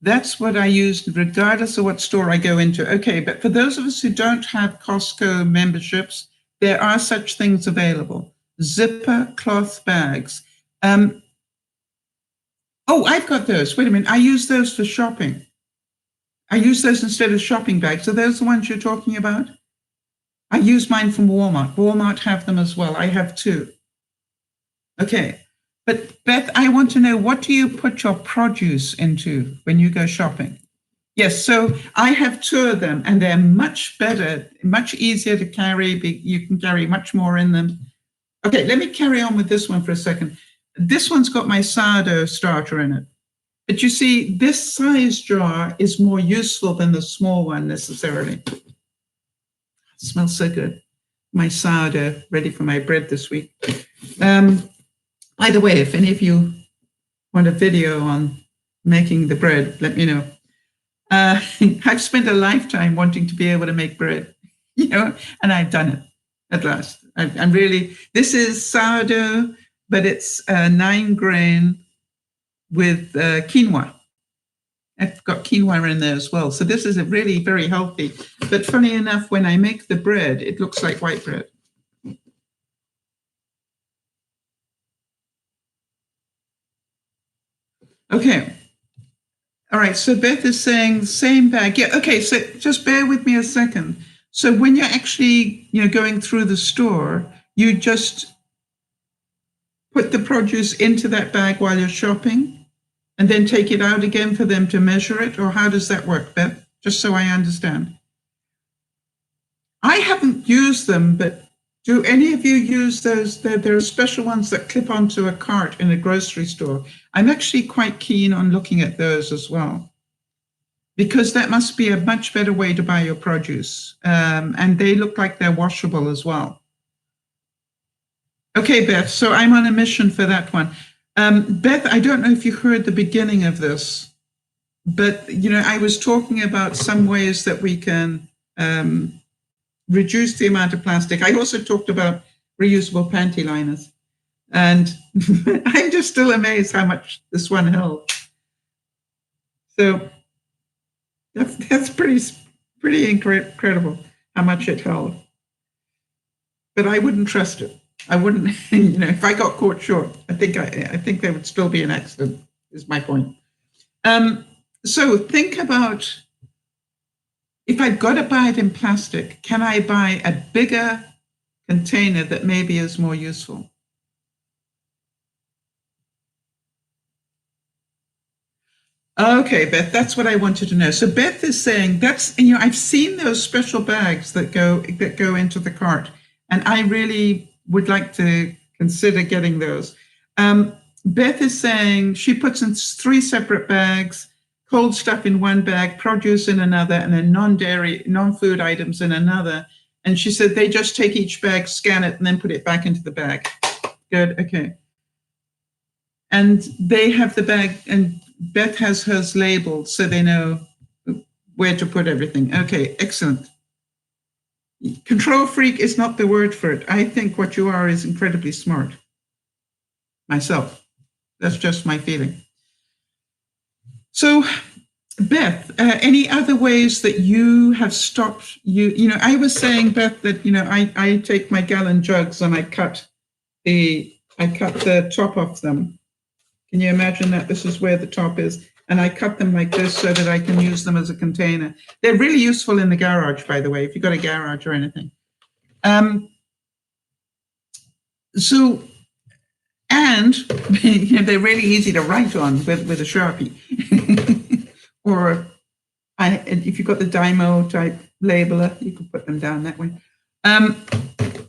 That's what I use regardless of what store I go into. Okay, but for those of us who don't have Costco memberships, there are such things available. Zipper cloth bags. I've got those. Wait a minute. I use those for shopping. I use those instead of shopping bags. Are those the ones you're talking about? I use mine from Walmart. Walmart have them as well. I have two. Okay. But Beth, I want to know, what do you put your produce into when you go shopping? Yes, so I have two of them, and they're much better, much easier to carry. You can carry much more in them. Okay, let me carry on with this one for a second. This one's got my sourdough starter in it. But you see, this size jar is more useful than the small one necessarily. It smells so good. My sourdough, ready for my bread this week. By the way, if any of you want a video on making the bread, let me know. I've spent a lifetime wanting to be able to make bread, and I've done it at last. I'm really, this is sourdough, but it's 9 grain with quinoa. I've got quinoa in there as well. So this is a really very healthy. But funny enough, when I make the bread, it looks like white bread. Okay. All right. So Beth is saying same bag. Yeah. Okay. So just bear with me a second. So when you're actually, going through the store, you just put the produce into that bag while you're shopping, and then take it out again for them to measure it? Or how does that work, Beth? Just so I understand. I haven't used them, but do any of you use those? There are special ones that clip onto a cart in a grocery store. I'm actually quite keen on looking at those as well, because that must be a much better way to buy your produce. And they look like they're washable as well. Okay, Beth, so I'm on a mission for that one. Beth, I don't know if you heard the beginning of this, but, I was talking about some ways that we can reduce the amount of plastic. I also talked about reusable panty liners. And I'm just still amazed how much this one held. So that's pretty incredible how much it held. But I wouldn't trust it. I wouldn't, if I got caught short, I think there would still be an accident, is my point. So think about, if I've got to buy it in plastic, can I buy a bigger container that maybe is more useful? Okay, Beth, that's what I wanted to know. So Beth is saying that's, I've seen those special bags that go into the cart, and I really would like to consider getting those. Beth is saying she puts in 3 separate bags, cold stuff in one bag, produce in another, and then non-dairy, non-food items in another. And she said they just take each bag, scan it, and then put it back into the bag. Good, okay. And they have the bag, and Beth has hers labeled so they know where to put everything. Okay, excellent. Control freak is not the word for it. I think what you are is incredibly smart. Myself. That's just my feeling. So, Beth, any other ways that you have stopped I was saying, Beth, that I take my gallon jugs and I cut the top off them. Can you imagine that? This is where the top is. And I cut them like this so that I can use them as a container. They're really useful in the garage, by the way, if you've got a garage or anything. So, and they're really easy to write on with a Sharpie. Or if you've got the Dymo type labeler, you can put them down that way.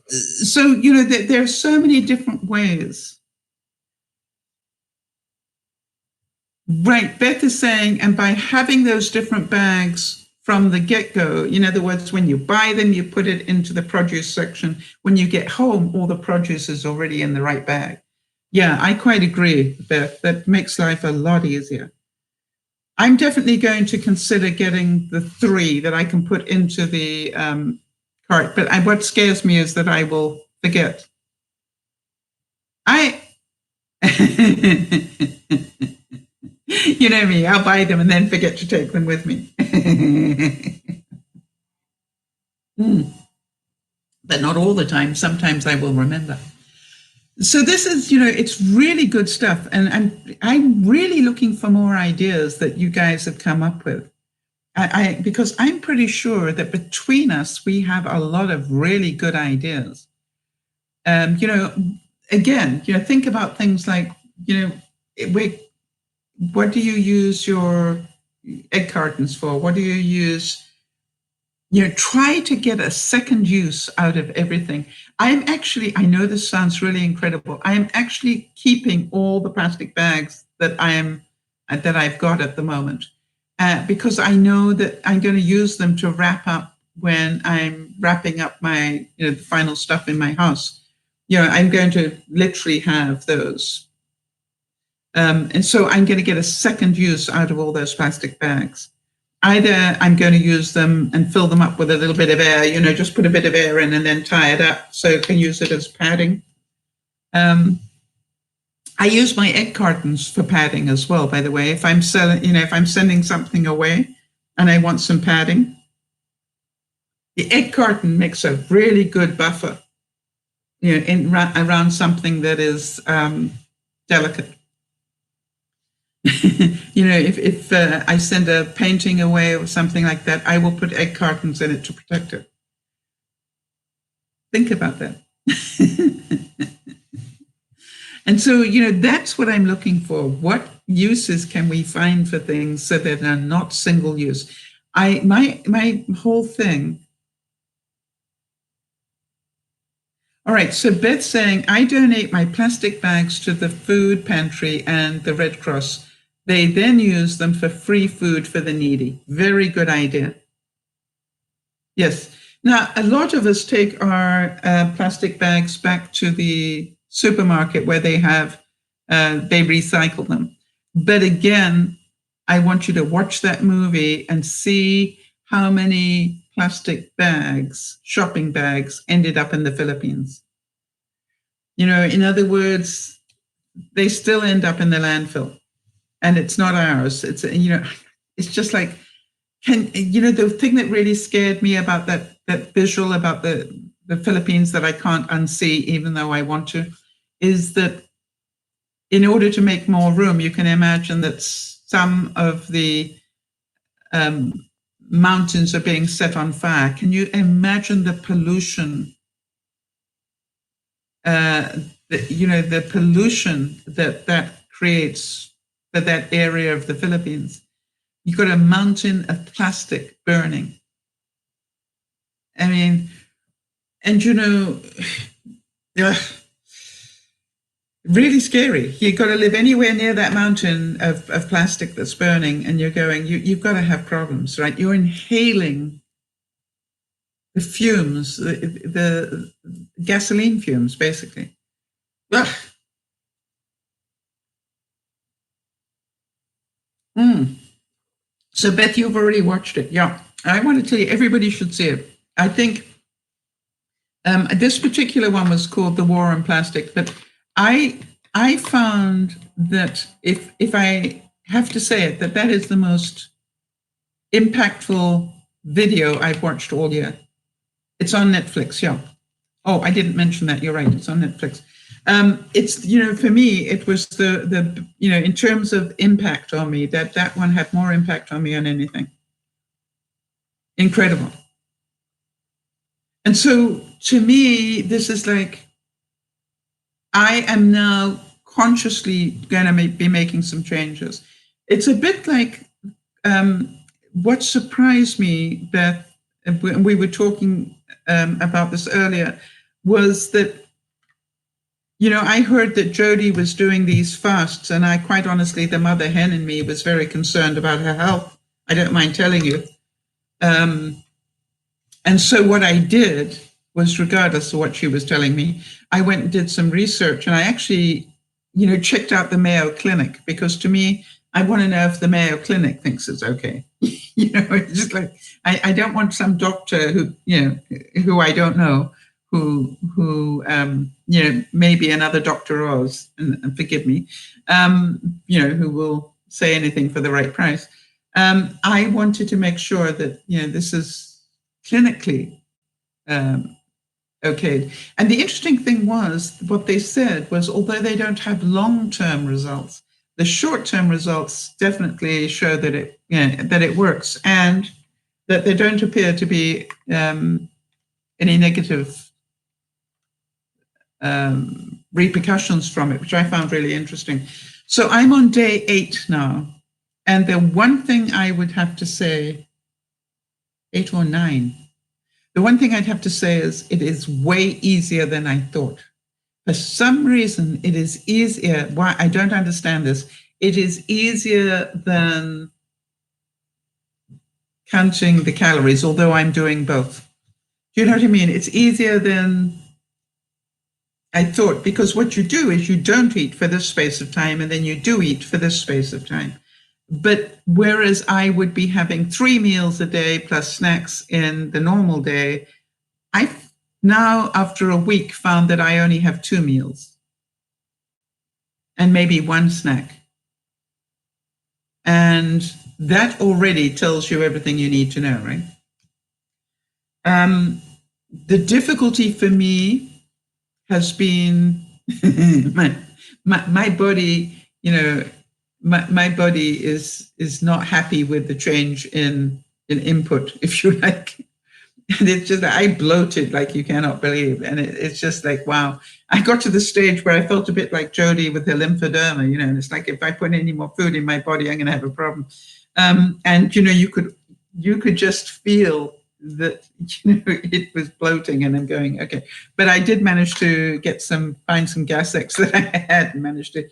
So, there are so many different ways. Right, Beth is saying, and by having those different bags from the get-go, in other words, when you buy them, you put it into the produce section. When you get home, all the produce is already in the right bag. Yeah, I quite agree, Beth. That makes life a lot easier. I'm definitely going to consider getting the 3 that I can put into the cart, but what scares me is that I will forget. You know me, I'll buy them and then forget to take them with me. But not all the time. Sometimes I will remember. So this is, it's really good stuff. And I'm really looking for more ideas that you guys have come up with. Because I'm pretty sure that between us, we have a lot of really good ideas. Again, think about things like, what do you use your egg cartons for? What do you use? Try to get a second use out of everything. I know this sounds really incredible. I am actually keeping all the plastic bags that I've got at the moment, because I know that I'm going to use them to wrap up when I'm wrapping up my, the final stuff in my house. I'm going to literally have those. And so I'm going to get a second use out of all those plastic bags. either I'm going to use them and fill them up with a little bit of air, just put a bit of air in and then tie it up so I can use it as padding. I use my egg cartons for padding as well, by the way. If I'm if I'm sending something away and I want some padding, the egg carton makes a really good buffer, around something that is delicate. If I send a painting away or something like that, I will put egg cartons in it to protect it. Think about that. And so, that's what I'm looking for. What uses can we find for things so that they're not single use? My whole thing. All right, so Beth's saying, I donate my plastic bags to the food pantry and the Red Cross. They then use them for free food for the needy. Very good idea. Yes. Now, a lot of us take our plastic bags back to the supermarket where they recycle them. But again, I want you to watch that movie and see how many plastic bags, shopping bags, ended up in the Philippines. In other words, they still end up in the landfill, and it's not ours. It's it's just like, the thing that really scared me about that visual about the Philippines that I can't unsee, even though I want to, is that in order to make more room, you can imagine that some of the mountains are being set on fire. Can you imagine the pollution? The pollution that creates for that area of the Philippines. You've got a mountain of plastic burning. I mean, and really scary. You've got to live anywhere near that mountain of plastic that's burning, and you're going, you've got to have problems, right? You're inhaling the fumes, the gasoline fumes, basically. Ugh. So Beth, you've already watched it. Yeah, I want to tell you, everybody should see it. I think this particular one was called The War on Plastic, but I found that if I have to say it, that is the most impactful video I've watched all year. It's on Netflix, yeah. Oh, I didn't mention that. You're right. It's on Netflix. It's, for me, it was the in terms of impact on me, that one had more impact on me than anything. Incredible. And so to me, this is like, I am now consciously going to be making some changes. It's a bit like what surprised me, Beth, and we were talking about this earlier, was that, I heard that Jody was doing these fasts, and I quite honestly, the mother hen in me was very concerned about her health. I don't mind telling you. And so what I did was, regardless of what she was telling me, I went and did some research, and I actually, checked out the Mayo Clinic, because to me, I want to know if the Mayo Clinic thinks it's okay. It's just like, I don't want some doctor who I don't know, who maybe another Dr. Oz, and forgive me, who will say anything for the right price. I wanted to make sure that, this is clinically okay. And the interesting thing was, what they said was, although they don't have long-term results, the short-term results definitely show that it works, and that there don't appear to be any negative repercussions from it, which I found really interesting. So I'm on day 8 now, and the one thing I would have to say, 8 or 9, the one thing I'd have to say is, it is way easier than I thought. For some reason, it is easier. Why? I don't understand this. It is easier than counting the calories, although I'm doing both. Do you know what I mean? It's easier than I thought, because what you do is you don't eat for this space of time, and then you do eat for this space of time. But whereas I would be having 3 meals a day plus snacks in the normal day, I've now, after a week, found that I only have 2 meals and maybe 1 snack. And that already tells you everything you need to know, right? The difficulty for me has been my body, my body is not happy with the change in input, if you like. And it's just, I bloated like you cannot believe. And it's just like, wow. I got to the stage where I felt a bit like Jodie with her lymphedema, and it's like, if I put any more food in my body, I'm going to have a problem. And, you could just feel that, it was bloating, and I'm going, okay. But I did manage to find some gas X that I had and managed to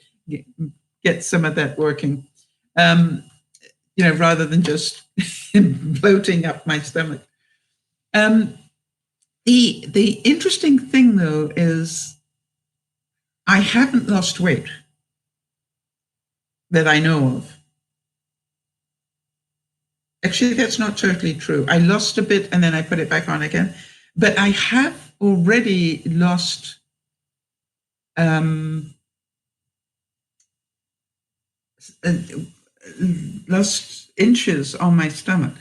get some of that working, rather than just bloating up my stomach. The interesting thing, though, is I haven't lost weight that I know of. Actually, that's not totally true. I lost a bit and then I put it back on again. But I have already lost inches on my stomach.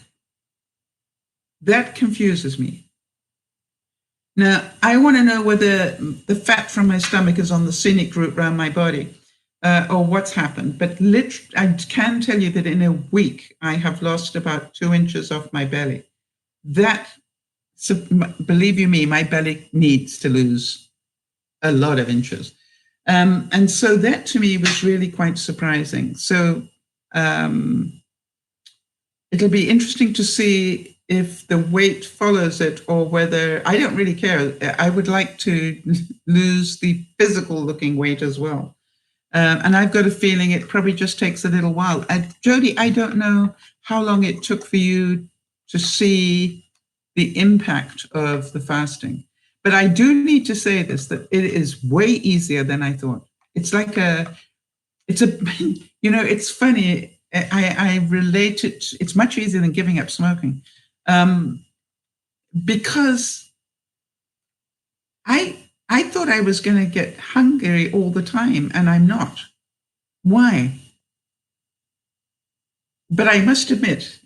That confuses me. Now, I want to know whether the fat from my stomach is on the scenic route around my body, or what's happened. But I can tell you that in a week, I have lost about 2 inches off my belly. So believe you me, my belly needs to lose a lot of inches. And so that to me was really quite surprising. So it'll be interesting to see if the weight follows it, or whether, I don't really care. I would like to lose the physical looking weight as well. And I've got a feeling it probably just takes a little while. Jodie, I don't know how long it took for you to see the impact of the fasting. But I do need to say this, that it is way easier than I thought. It's funny. I relate it. It's much easier than giving up smoking. Because I thought I was going to get hungry all the time, and I'm not. Why? But I must admit,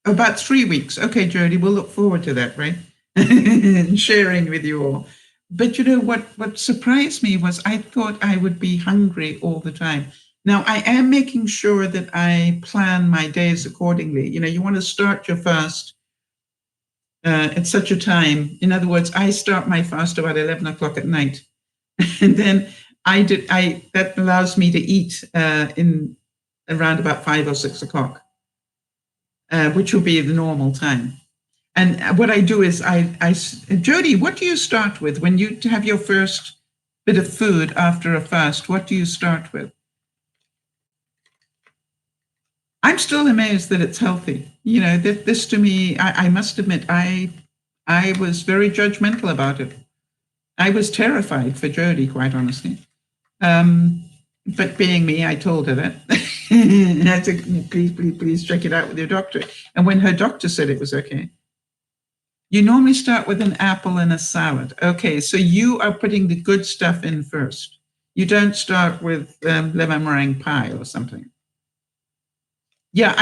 about 3 weeks. Okay, Jodie, we'll look forward to that, right? And sharing with you all. But what surprised me was I thought I would be hungry all the time. Now, I am making sure that I plan my days accordingly. You want to start your fast at such a time. In other words, I start my fast about 11 o'clock at night. And then that allows me to eat in around about 5 or 6 o'clock, which will be the normal time. And what I do is Jodie, what do you start with when you have your first bit of food after a fast? What do you start with? I'm still amazed that it's healthy. This to me, I must admit, I was very judgmental about it. I was terrified for Jodie, quite honestly. But being me, I told her that. And I said, please check it out with your doctor. And when her doctor said it was okay, you normally start with an apple and a salad. Okay, so you are putting the good stuff in first. You don't start with lemon meringue pie or something. Yeah,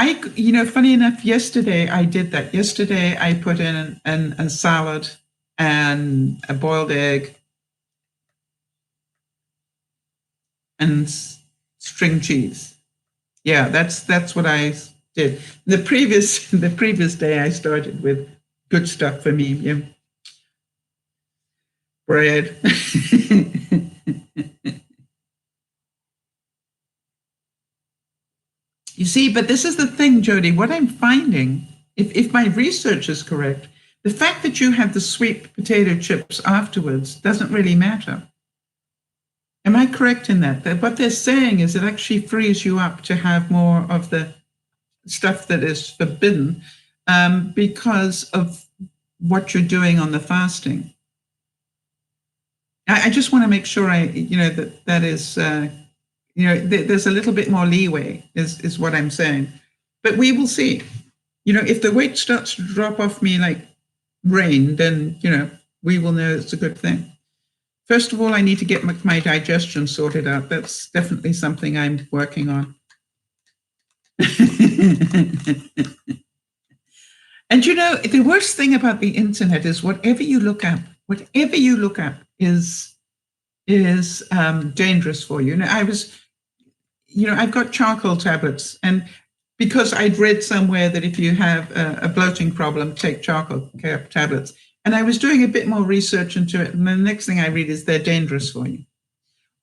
funny enough, yesterday I did that. Yesterday I put in a salad and a boiled egg and string cheese. Yeah, that's what I did. The previous day I started with good stuff for me. Yeah. Bread. You see, but this is the thing, Jodie, what I'm finding, if my research is correct, the fact that you have the sweet potato chips afterwards doesn't really matter. Am I correct in that? That what they're saying is it actually frees you up to have more of the stuff that is forbidden because of what you're doing on the fasting. I just want to make sure that is there's a little bit more leeway is what I'm saying. But we will see. If the weight starts to drop off me like rain, then, we will know it's a good thing. First of all, I need to get my digestion sorted out. That's definitely something I'm working on. And the worst thing about the internet is whatever you look up is dangerous for you. I've got charcoal tablets, and because I'd read somewhere that if you have a bloating problem, take charcoal tablets. And I was doing a bit more research into it, and the next thing I read is they're dangerous for you.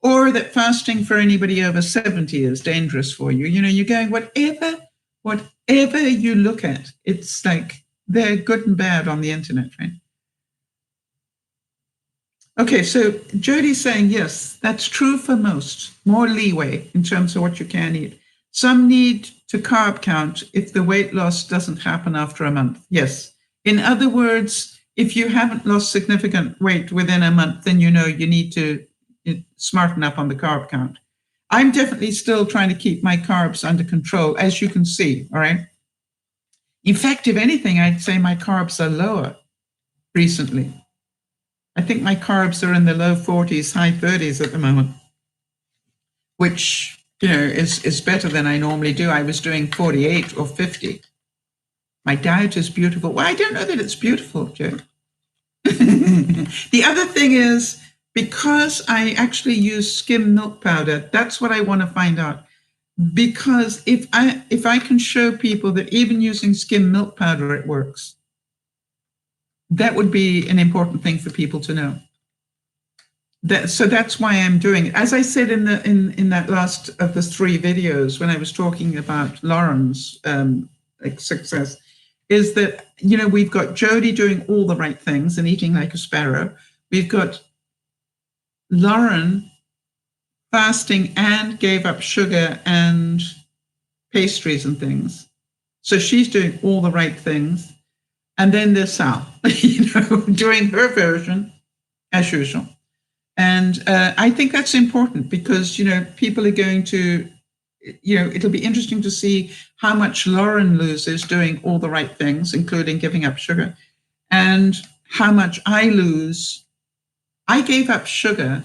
Or that fasting for anybody over 70 is dangerous for you. You're going, whatever you look at, it's like they're good and bad on the internet, right? Okay, so Jody's saying, yes, that's true for most. More leeway in terms of what you can eat. Some need to carb count if the weight loss doesn't happen after a month. Yes. In other words, if you haven't lost significant weight within a month, then you need to smarten up on the carb count. I'm definitely still trying to keep my carbs under control, as you can see, all right? In fact, if anything, I'd say my carbs are lower recently. I think my carbs are in the low 40s, high 30s at the moment, which, is better than I normally do. I was doing 48 or 50. My diet is beautiful. Well, I don't know that it's beautiful, Joe. The other thing is, because I actually use skim milk powder, that's what I want to find out. Because if I can show people that even using skim milk powder, it works, that would be an important thing for people to know. So that's why I'm doing it. As I said in that last of the 3 videos, when I was talking about Lauren's success, is that, we've got Jody doing all the right things and eating like a sparrow. We've got Lauren fasting and gave up sugar and pastries and things. So she's doing all the right things. And then there's Sal, doing her version as usual. And I think that's important because, people are going to, it'll be interesting to see how much Lauren loses doing all the right things, including giving up sugar, and how much I lose. I gave up sugar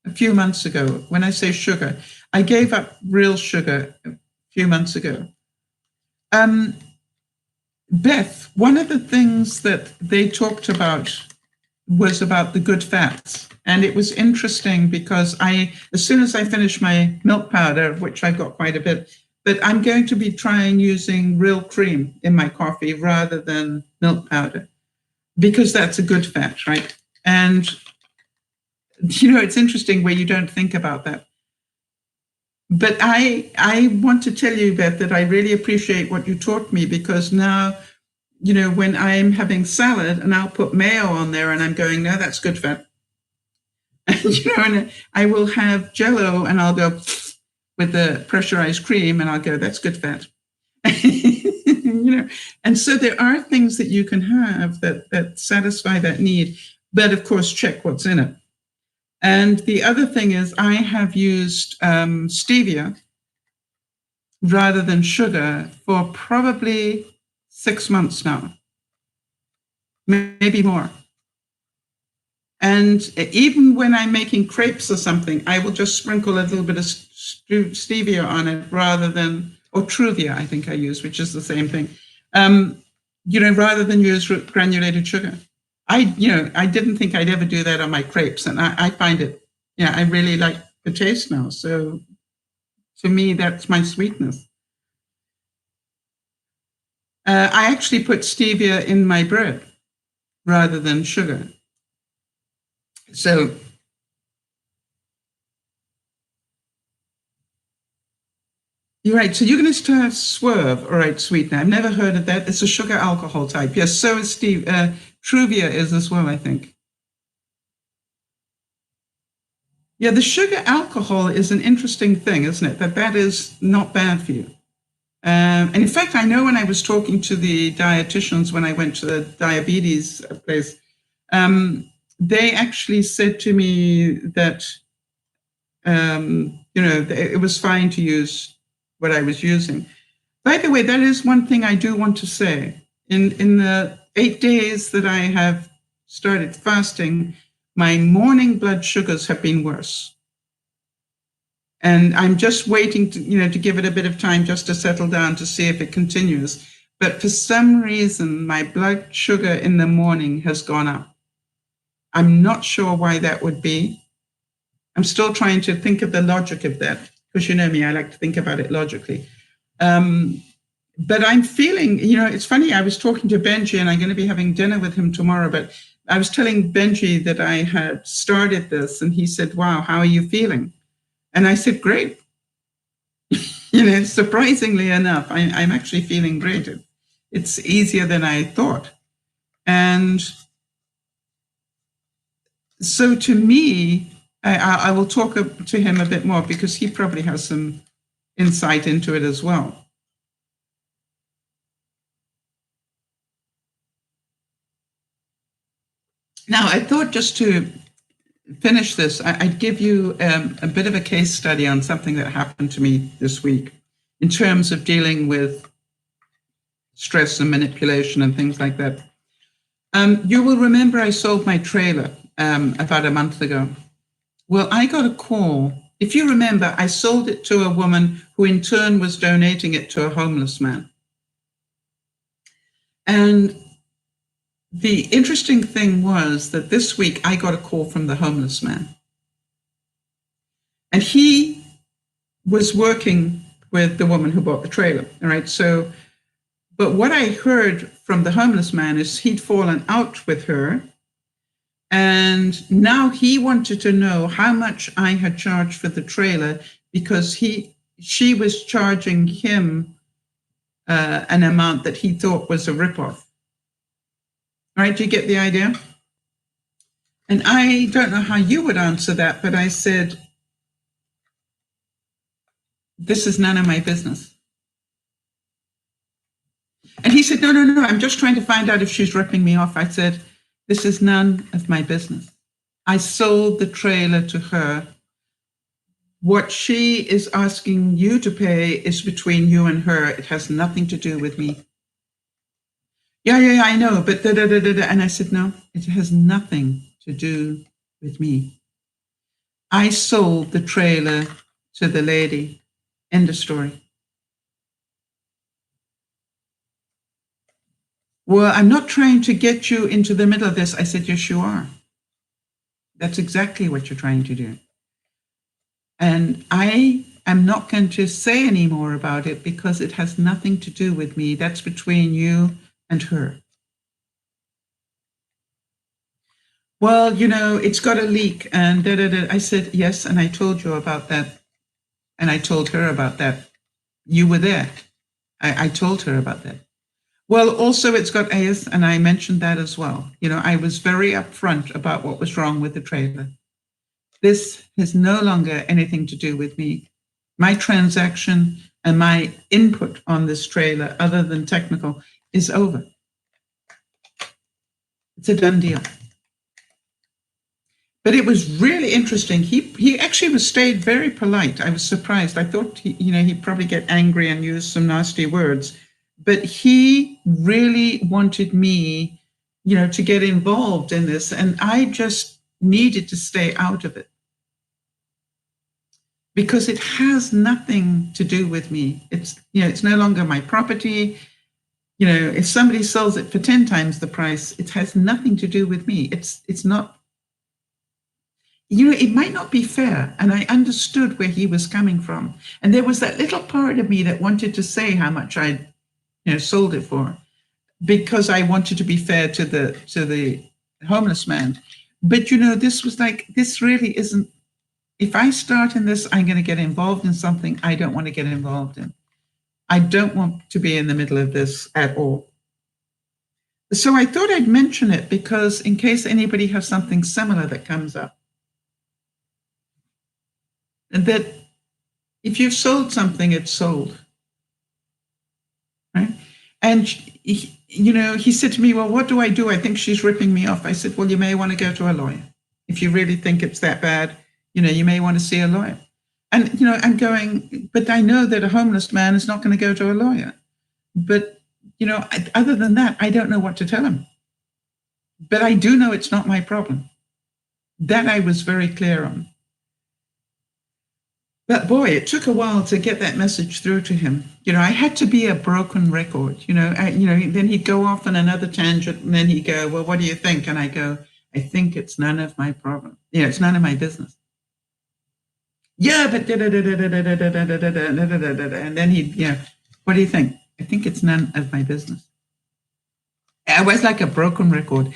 a few months ago. When I say sugar, I gave up real sugar a few months ago. Beth, one of the things that they talked about was about the good fats. And it was interesting because as soon as I finish my milk powder, which I've got quite a bit, but I'm going to be trying using real cream in my coffee rather than milk powder, because that's a good fat, right? And, it's interesting where you don't think about that. But I want to tell you, Beth, that I really appreciate what you taught me, because now, when I'm having salad and I'll put mayo on there and I'm going, no, that's good fat. And I will have Jell-O and I'll go with the pressurized cream and I'll go, that's good fat. And so there are things that you can have that satisfy that need, but of course, check what's in it. And the other thing is I have used stevia rather than sugar for probably 6 months now, maybe more. And even when I'm making crepes or something, I will just sprinkle a little bit of stevia on it rather than, or Truvia, I think I use, which is the same thing, rather than use granulated sugar. I didn't think I'd ever do that on my crepes. And I find it, I really like the taste now. So to me, that's my sweetness. I actually put stevia in my bread rather than sugar. So you're right. So you're going to start Swerve, all right, sweetener. I've never heard of that. It's a sugar alcohol type. Yes, so is Truvia is as well, I think. Yeah, the sugar alcohol is an interesting thing, isn't it? That is not bad for you. And in fact, I know when I was talking to the dietitians when I went to the diabetes place, they actually said to me that It was fine to use what I was using. By the way, that is one thing I do want to say. In the 8 days that I have started fasting, my morning blood sugars have been worse. And I'm just waiting to give it a bit of time just to settle down to see if it continues. But for some reason, my blood sugar in the morning has gone up. I'm not sure why that would be. I'm still trying to think of the logic of that, because you know me, I like to think about it logically. But I'm feeling, it's funny, I was talking to Benji, and I'm going to be having dinner with him tomorrow, but I was telling Benji that I had started this, and he said, wow, how are you feeling? And I said, great. Surprisingly enough, I'm actually feeling great. It's easier than I thought. And so to me, I will talk to him a bit more because he probably has some insight into it as well. Now, I thought just to finish this, I'd give you a bit of a case study on something that happened to me this week in terms of dealing with stress and manipulation and things like that. You will remember I sold my trailer about a month ago. Well, I got a call. If you remember, I sold it to a woman who in turn was donating it to a homeless man. And the interesting thing was that this week I got a call from the homeless man. And he was working with the woman who bought the trailer, all right? So, but what I heard from the homeless man is he'd fallen out with her, and now he wanted to know how much I had charged for the trailer because she was charging him an amount that he thought was a ripoff. All right, do you get the idea? And I don't know how you would answer that, but I said, this is none of my business. And he said, no, I'm just trying to find out if she's ripping me off. I said, this is none of my business. I sold the trailer to her. What she is asking you to pay is between you and her. It has nothing to do with me. Yeah, I know, but da-da-da-da-da. And I said, no, it has nothing to do with me. I sold the trailer to the lady. End of story. Well, I'm not trying to get you into the middle of this. I said, yes, you are. That's exactly what you're trying to do. And I am not going to say any more about it because it has nothing to do with me. That's between you and her. Well, it's got a leak and da-da-da. I said, yes, and I told you about that. And I told her about that. You were there. I told her about that. Well, also it's got AS, and I mentioned that as well. I was very upfront about what was wrong with the trailer. This has no longer anything to do with me. My transaction and my input on this trailer, other than technical, is over. It's a done deal. But it was really interesting. He actually stayed very polite. I was surprised. I thought he'd probably get angry and use some nasty words. But he really wanted me, to get involved in this. And I just needed to stay out of it. Because it has nothing to do with me. It's no longer my property. If somebody sells it for 10 times the price, it has nothing to do with me. It's not. It might not be fair. And I understood where he was coming from. And there was that little part of me that wanted to say how much I'd sold it for, because I wanted to be fair to the homeless man. But this was like, this really isn't. If I start in this, I'm going to get involved in something I don't want to get involved in. I don't want to be in the middle of this at all. So I thought I'd mention it because in case anybody has something similar that comes up. And that if you've sold something, it's sold. Right? And, he said to me, well, what do? I think she's ripping me off. I said, well, you may want to go to a lawyer. If you really think it's that bad, You may want to see a lawyer. And, I'm going, but I know that a homeless man is not going to go to a lawyer. But, other than that, I don't know what to tell him. But I do know it's not my problem. That I was very clear on. But boy, it took a while to get that message through to him. I had to be a broken record. Then he'd go off on another tangent, and then he'd go, "Well, what do you think?" And I go, "I think it's none of my problem. It's none of my business." Yeah, but and then he'd, "What do you think?" "I think it's none of my business." I was like a broken record.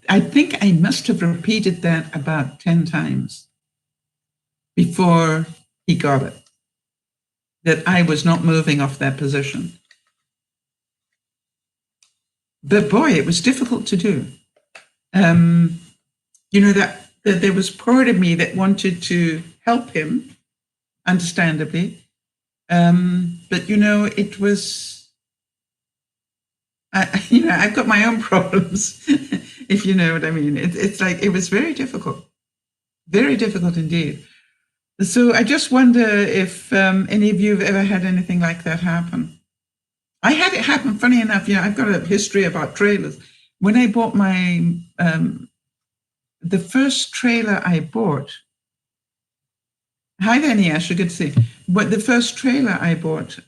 I think I must have repeated that about 10 times before he got it, that I was not moving off that position. But boy, it was difficult to do. That there was part of me that wanted to help him, understandably. But, it was, I've got my own problems, if you know what I mean. It's like, it was very difficult indeed. So I just wonder if any of you have ever had anything like that happen. I had it happen, funny enough, I've got a history about trailers. When I bought my, the first trailer I bought, hi there, Niasha, good to see you. But the first trailer I bought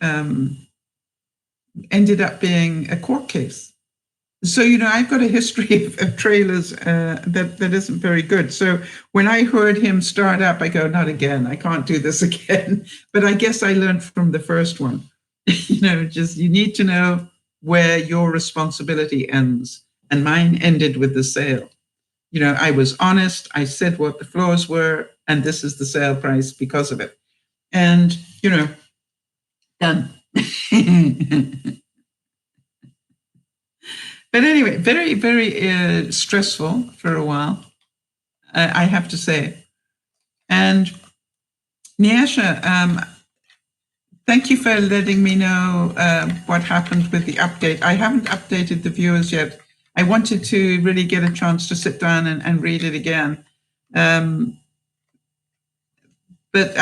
ended up being a court case. So, I've got a history of trailers that isn't very good. So when I heard him start up, I go, not again, I can't do this again. But I guess I learned from the first one, just you need to know where your responsibility ends. And mine ended with the sale. I was honest, I said what the flaws were, and this is the sale price because of it. And, done. But anyway, very, very stressful for a while, I have to say. And Niasha, thank you for letting me know what happened with the update. I haven't updated the viewers yet. I wanted to really get a chance to sit down and read it again. But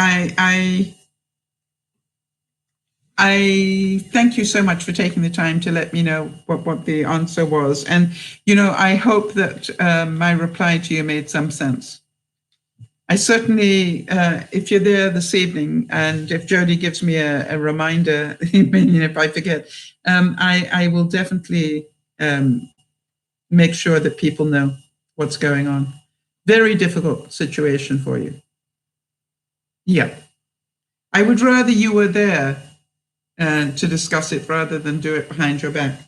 I thank you so much for taking the time to let me know what the answer was. And, I hope that my reply to you made some sense. I certainly, if you're there this evening, and if Jody gives me a reminder, if I forget, I will definitely make sure that people know what's going on. Very difficult situation for you. Yeah. I would rather you were there to discuss it rather than do it behind your back.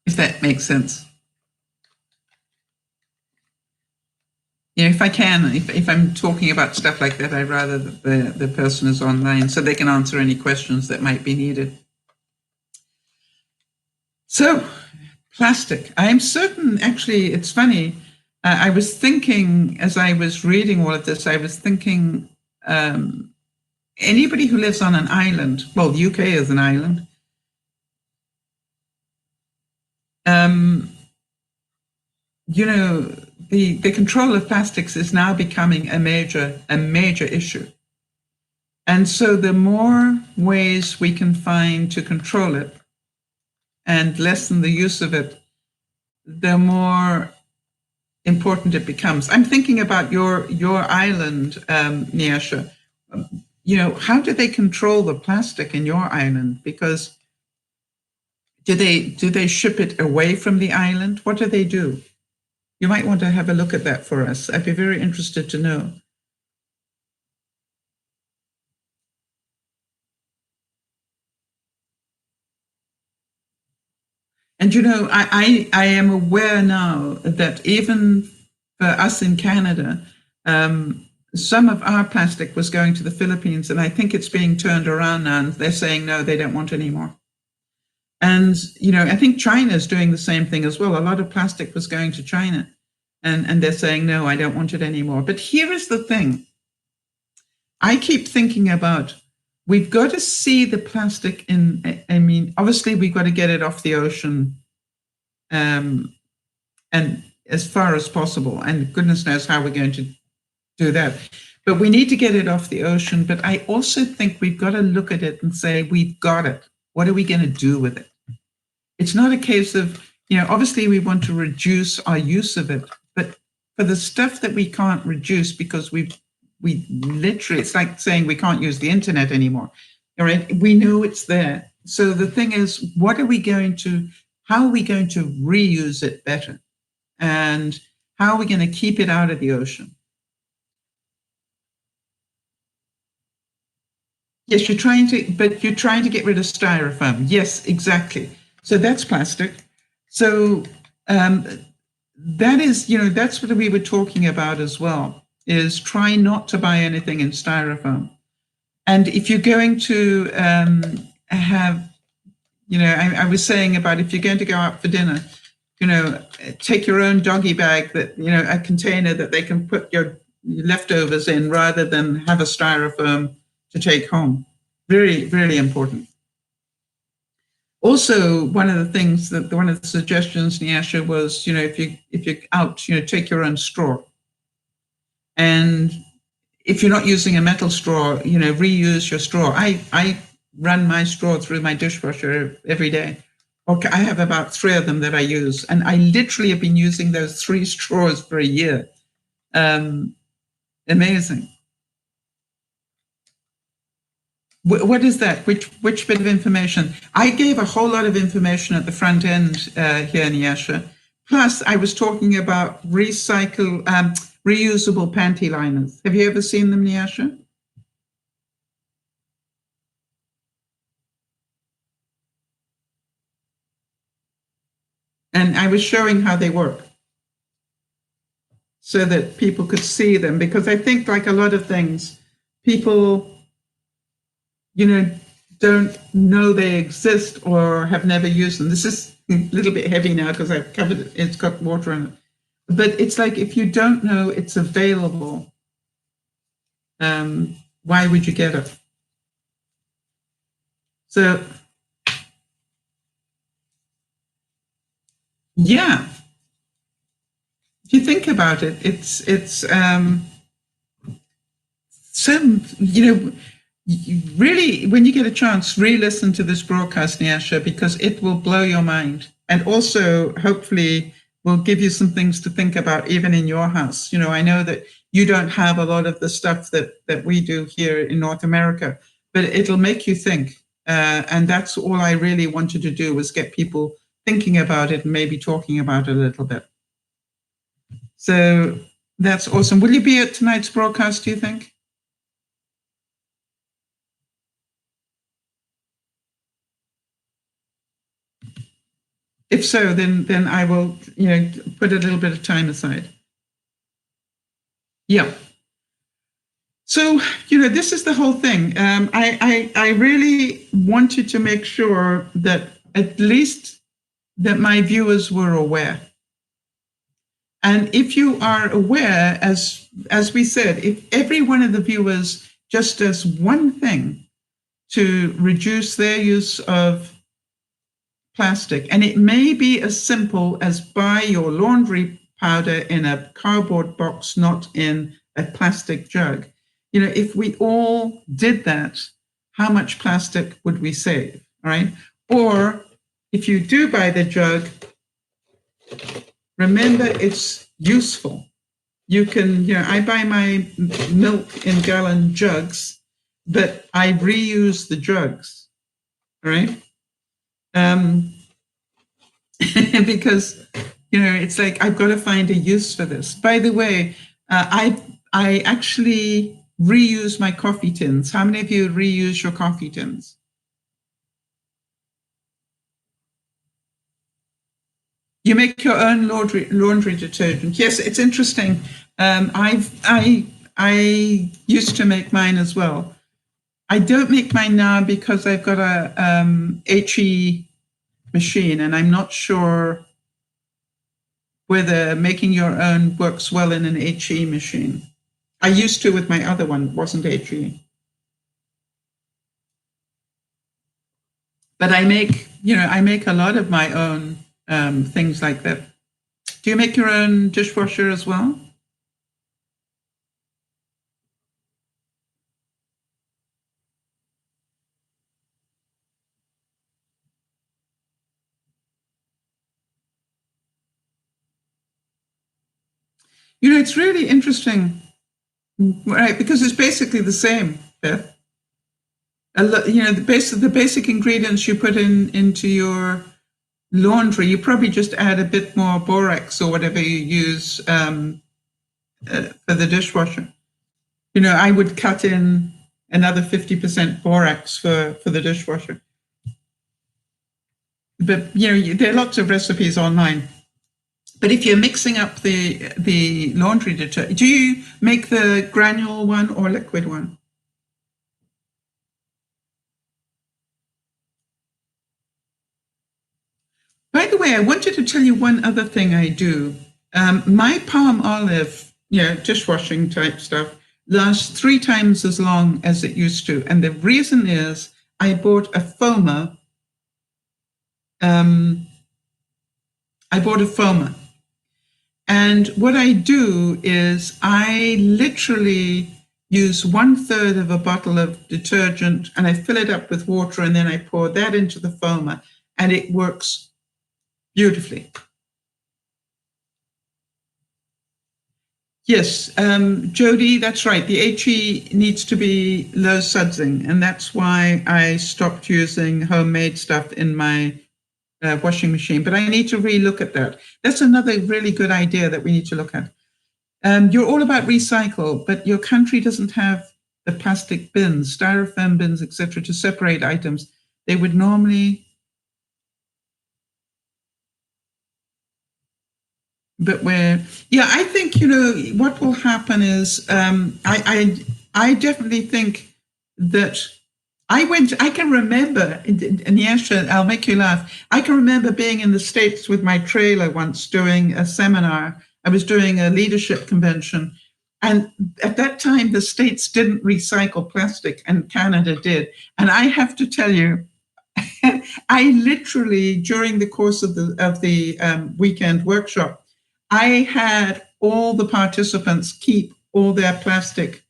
If that makes sense. If I can, if I'm talking about stuff like that, I'd rather that the person is online so they can answer any questions that might be needed. So, plastic. I am certain, actually, it's funny, I was thinking, as I was reading all of this, I was thinking, anybody who lives on an island, well, the UK is an island, the control of plastics is now becoming a major issue. And so the more ways we can find to control it and lessen the use of it, the more important it becomes. I'm thinking about your island, Niasha. How do they control the plastic in your island? Because do they ship it away from the island? What do they do? You might want to have a look at that for us. I'd be very interested to know. And I am aware now that even for us in Canada, some of our plastic was going to the Philippines, and I think it's being turned around now, and they're saying, no, they don't want any more. And, I think China is doing the same thing as well. A lot of plastic was going to China, and they're saying, no, I don't want it anymore. But here is the thing. I keep thinking about, we've got to see the plastic obviously we've got to get it off the ocean and as far as possible. And goodness knows how we're going to do that. But we need to get it off the ocean. But I also think we've got to look at it and say, we've got it. What are we going to do with it? It's not a case of, obviously we want to reduce our use of it, but for the stuff that we can't reduce because we literally, it's like saying we can't use the internet anymore. All right, we know it's there. So the thing is, how are we going to reuse it better? And how are we going to keep it out of the ocean? Yes, you're trying to get rid of styrofoam. Yes, exactly. So that's plastic. So that is, that's what we were talking about as well, is try not to buy anything in styrofoam. And if you're going to have, I was saying about if you're going to go out for dinner, take your own doggy bag that, a container that they can put your leftovers in rather than have a styrofoam to take home. Very, very important. Also, one of the suggestions, Nyasha, was, if you're out, take your own straw. And if you're not using a metal straw, reuse your straw. I run my straw through my dishwasher every day. Okay, I have about 3 of them that I use, and I literally have been using those 3 straws for a year. Amazing. What is that? Which bit of information? I gave a whole lot of information at the front end here, Nyasha. Plus, I was talking about reusable panty liners. Have you ever seen them, Nyasha? And I was showing how they work so that people could see them, because I think, like a lot of things, people, don't know they exist or have never used them. This is a little bit heavy now because I've covered it. It's got water in it. But it's like, if you don't know it's available, why would you get it? So, yeah. If you think about it, it's really, when you get a chance, re-listen to this broadcast, Nyasha, because it will blow your mind, and also hopefully will give you some things to think about even in your house. I know that you don't have a lot of the stuff that we do here in North America, but it'll make you think. And that's all I really wanted to do, was get people thinking about it and maybe talking about it a little bit. So that's awesome. Will you be at tonight's broadcast, do you think? If so, then I will, put a little bit of time aside. Yeah. So, this is the whole thing. I really wanted to make sure that at least that my viewers were aware. And if you are aware, as we said, if every one of the viewers just does one thing to reduce their use of plastic, and it may be as simple as buy your laundry powder in a cardboard box, not in a plastic jug. If we all did that, how much plastic would we save, right? Or if you do buy the jug, remember it's useful. You can, I buy my milk in gallon jugs, but I reuse the jugs, right? Because, it's like, I've got to find a use for this. By the way, I actually reuse my coffee tins. How many of you reuse your coffee tins? You make your own laundry detergent. Yes, it's interesting. I used to make mine as well. I don't make mine now because I've got a HE machine, and I'm not sure whether making your own works well in an HE machine. I used to with my other one, it wasn't HE. But I make a lot of my own things like that. Do you make your own dishwasher as well? You know, it's really interesting, right? Because it's basically the same, Beth. You know, the basic ingredients you put into your laundry, you probably just add a bit more borax or whatever you use for the dishwasher. You know, I would cut in another 50% borax for the dishwasher. But, you know, there are lots of recipes online. But if you're mixing up the laundry detergent, do you make the granule one or liquid one? By the way, I wanted to tell you one other thing I do. My palm olive, you know, dishwashing type stuff lasts 3 times as long as it used to. And the reason is I bought a foamer. And what I do is I literally use 1/3 of a bottle of detergent and I fill it up with water and then I pour that into the foamer and it works beautifully. Yes, Jody, that's right. The HE needs to be low sudsing, and that's why I stopped using homemade stuff in my washing machine. But I need to relook at that. That's another really good idea that we need to look at. You're all about recycle, but your country doesn't have the plastic bins, styrofoam bins, etc., to separate items. They would normally. But I think, you know, what will happen is I definitely think that I can remember, and yes, I'll make you laugh. I can remember being in the States with my trailer once doing a seminar. I was doing a leadership convention. And at that time, the States didn't recycle plastic and Canada did. And I have to tell you, I literally, during the course of the weekend workshop, I had all the participants keep all their plastic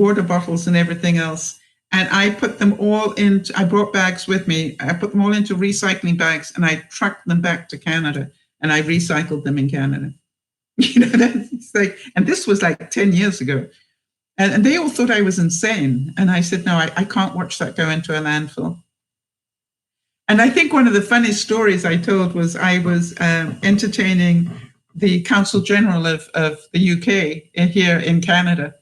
water bottles and everything else. And I put them all into, I brought bags with me. I put them all into recycling bags and I trucked them back to Canada and I recycled them in Canada. You know, that's like, and this was like 10 years ago. And they all thought I was insane. And I said, no, I can't watch that go into a landfill. And I think one of the funniest stories I told was I was entertaining the Consul General of the UK here in Canada.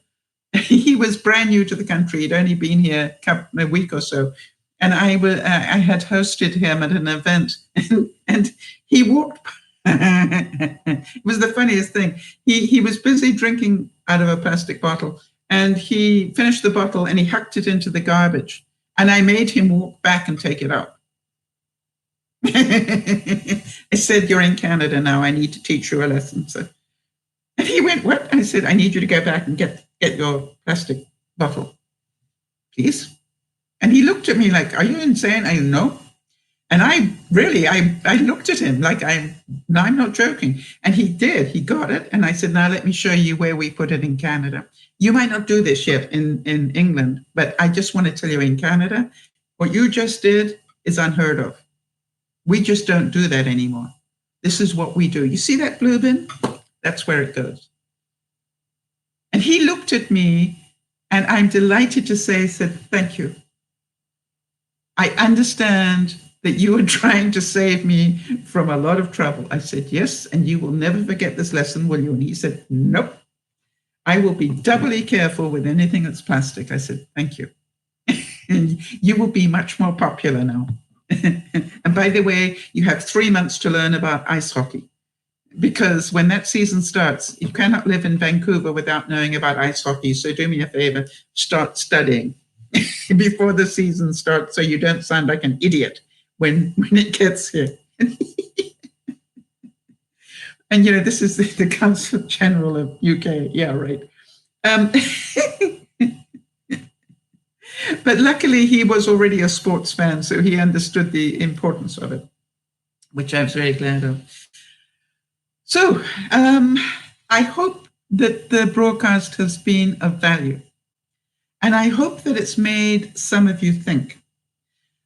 He was brand new to the country. He'd only been here a week or so. And I had hosted him at an event. And he walked. It was the funniest thing. He was busy drinking out of a plastic bottle. And he finished the bottle and he hucked it into the garbage. And I made him walk back and take it out. I said, you're in Canada now. I need to teach you a lesson. So, and he went, what? I said, I need you to go back and get your plastic bottle, please. And he looked at me like, are you insane? I know. And I looked at him like I'm not joking. And he did. He got it. And I said, now let me show you where we put it in Canada. You might not do this yet in England, but I just want to tell you in Canada, what you just did is unheard of. We just don't do that anymore. This is what we do. You see that blue bin? That's where it goes. And he looked at me, and I'm delighted to say, said, thank you. I understand that you are trying to save me from a lot of trouble. I said, yes, and you will never forget this lesson, will you? And he said, nope. I will be doubly careful with anything that's plastic. I said, thank you. And you will be much more popular now. And by the way, you have 3 months to learn about ice hockey, because when that season starts, you cannot live in Vancouver without knowing about ice hockey. So do me a favor, start studying before the season starts so you don't sound like an idiot when it gets here. And, you know, this is the Consul General of UK. Yeah, right. But luckily, he was already a sports fan, so he understood the importance of it, which I was very glad of. So I hope that the broadcast has been of value. And I hope that it's made some of you think.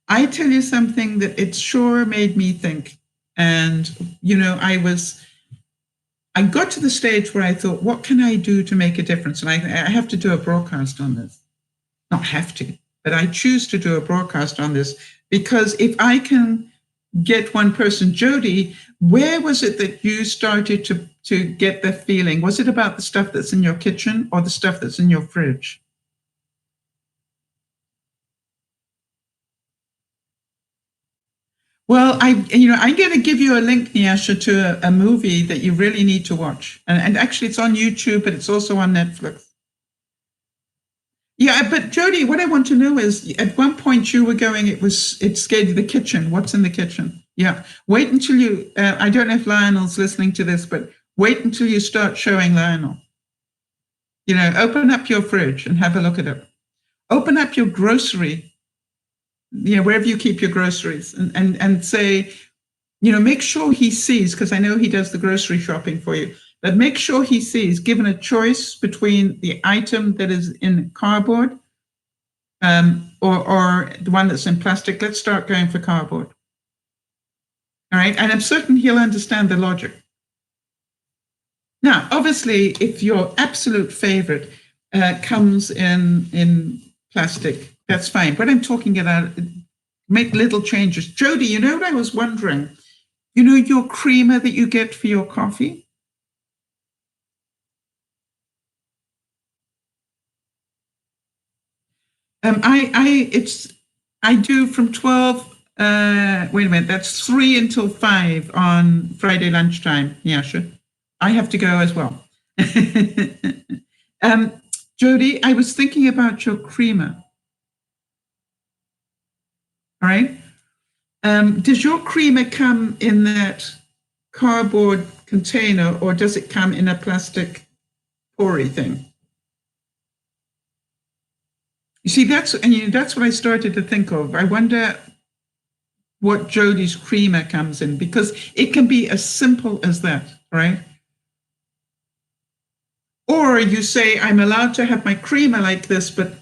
I tell you something that it sure made me think. And, I got to the stage where I thought, what can I do to make a difference? And I have to do a broadcast on this. Not have to, but I choose to do a broadcast on this because if I can get one person, Jody, where was it that you started to get the feeling? Was it about the stuff that's in your kitchen or the stuff that's in your fridge? Well, I'm going to give you a link, Nyasha, to a movie that you really need to watch. And actually, it's on YouTube, but it's also on Netflix. Yeah, but Jody, what I want to know is, at one point you were going, it scared you, the kitchen. What's in the kitchen? Yeah. Wait until you, I don't know if Lionel's listening to this, but wait until you start showing Lionel. Open up your fridge and have a look at it. Open up your grocery, wherever you keep your groceries, and say, make sure he sees, because I know he does the grocery shopping for you, but make sure he sees, given a choice between the item that is in cardboard or the one that's in plastic, let's start going for cardboard. All right. And I'm certain he'll understand the logic. Now, obviously, if your absolute favorite comes in plastic, that's fine. But I'm talking about make little changes. Jody, what I was wondering? Your creamer that you get for your coffee? I do from 12, wait a minute, that's 3 until 5 on Friday lunchtime. Yeah, sure. I have to go as well. Jody, I was thinking about your creamer. All right. Does your creamer come in that cardboard container, or does it come in a plastic poury thing? You see, that's what I started to think of. I wonder what Jody's creamer comes in, because it can be as simple as that, right? Or you say, I'm allowed to have my creamer like this, but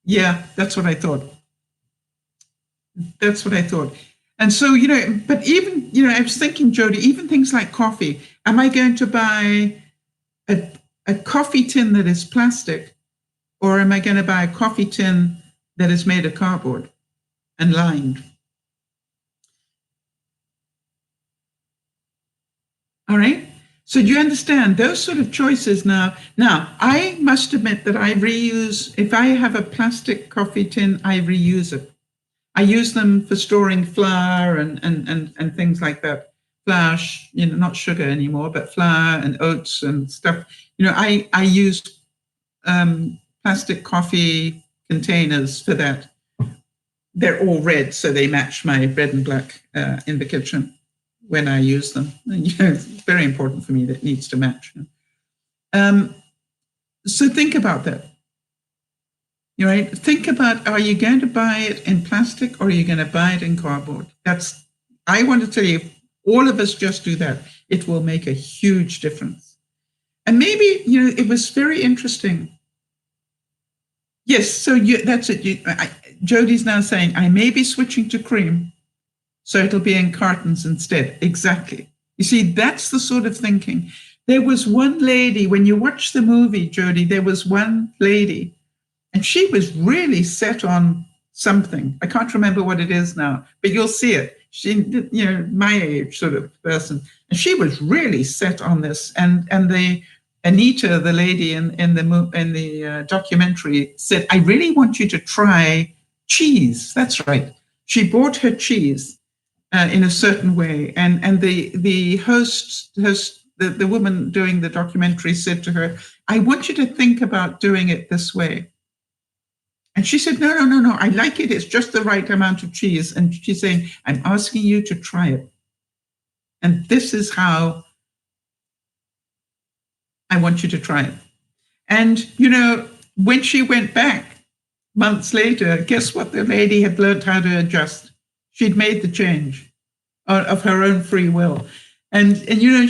yeah, that's what I thought. That's what I thought. And so, but even, I was thinking, Jody, even things like coffee, am I going to buy a coffee tin that is plastic, or am I going to buy a coffee tin that is made of cardboard and lined? All right. So do you understand those sort of choices now? Now, I must admit that I reuse, if I have a plastic coffee tin, I reuse it. I use them for storing flour and things like that. Flour, not sugar anymore, but flour and oats and stuff. I use plastic coffee containers for that. They're all red, so they match my red and black in the kitchen when I use them. It's very important for me that it needs to match. So think about that. Right? Think about, are you going to buy it in plastic or are you going to buy it in cardboard? I want to tell you, if all of us just do that, it will make a huge difference. And maybe, it was very interesting. Yes, so that's it. Jody's now saying, I may be switching to cream, so it'll be in cartons instead. Exactly. You see, that's the sort of thinking. There was one lady, when you watch the movie, Jody, there was one lady, and she was really set on something. I can't remember what it is now, but you'll see it. She, my age sort of person, and she was really set on this. And the Anita, the lady in the documentary, said, "I really want you to try cheese." That's right. She bought her cheese in a certain way, and the host, the woman doing the documentary, said to her, "I want you to think about doing it this way." And she said, no, I like it. It's just the right amount of cheese. And she's saying, I'm asking you to try it. And this is how I want you to try it. And, when she went back months later, guess what? The lady had learned how to adjust. She'd made the change of her own free will. And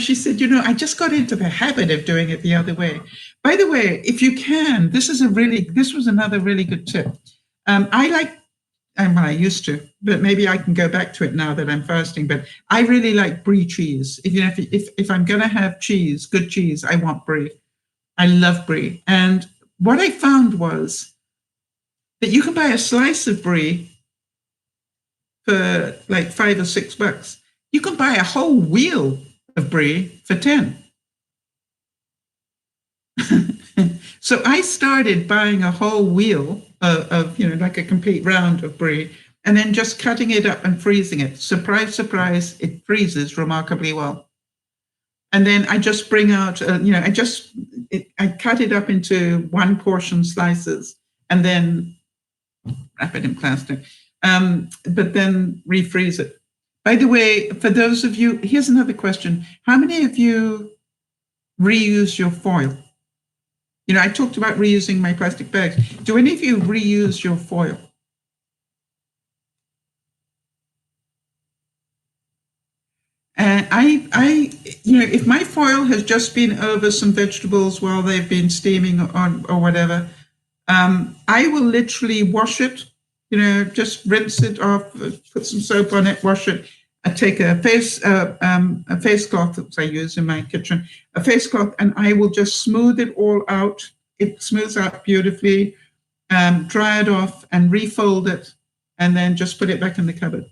she said, I just got into the habit of doing it the other way. By the way, if you can, this was another really good tip. I like, well, I used to, but maybe I can go back to it now that I'm fasting. But I really like brie cheese. If I'm going to have cheese, good cheese, I want brie. I love brie. And what I found was that you can buy a slice of brie for like $5 or $6. You can buy a whole wheel of brie for 10. So I started buying a whole wheel of like a complete round of brie, and then just cutting it up and freezing it. Surprise, surprise, it freezes remarkably well. And then I just bring out, I cut it up into one portion slices and then wrap it in plastic, but then refreeze it. By the way, for those of you, here's another question. How many of you reuse your foil? I talked about reusing my plastic bags. Do any of you reuse your foil? If my foil has just been over some vegetables while they've been steaming or whatever, I will literally wash it, just rinse it off, put some soap on it, wash it. I take a face cloth that I use in my kitchen, a face cloth, and I will just smooth it all out. It smooths out beautifully, dry it off and refold it, and then just put it back in the cupboard.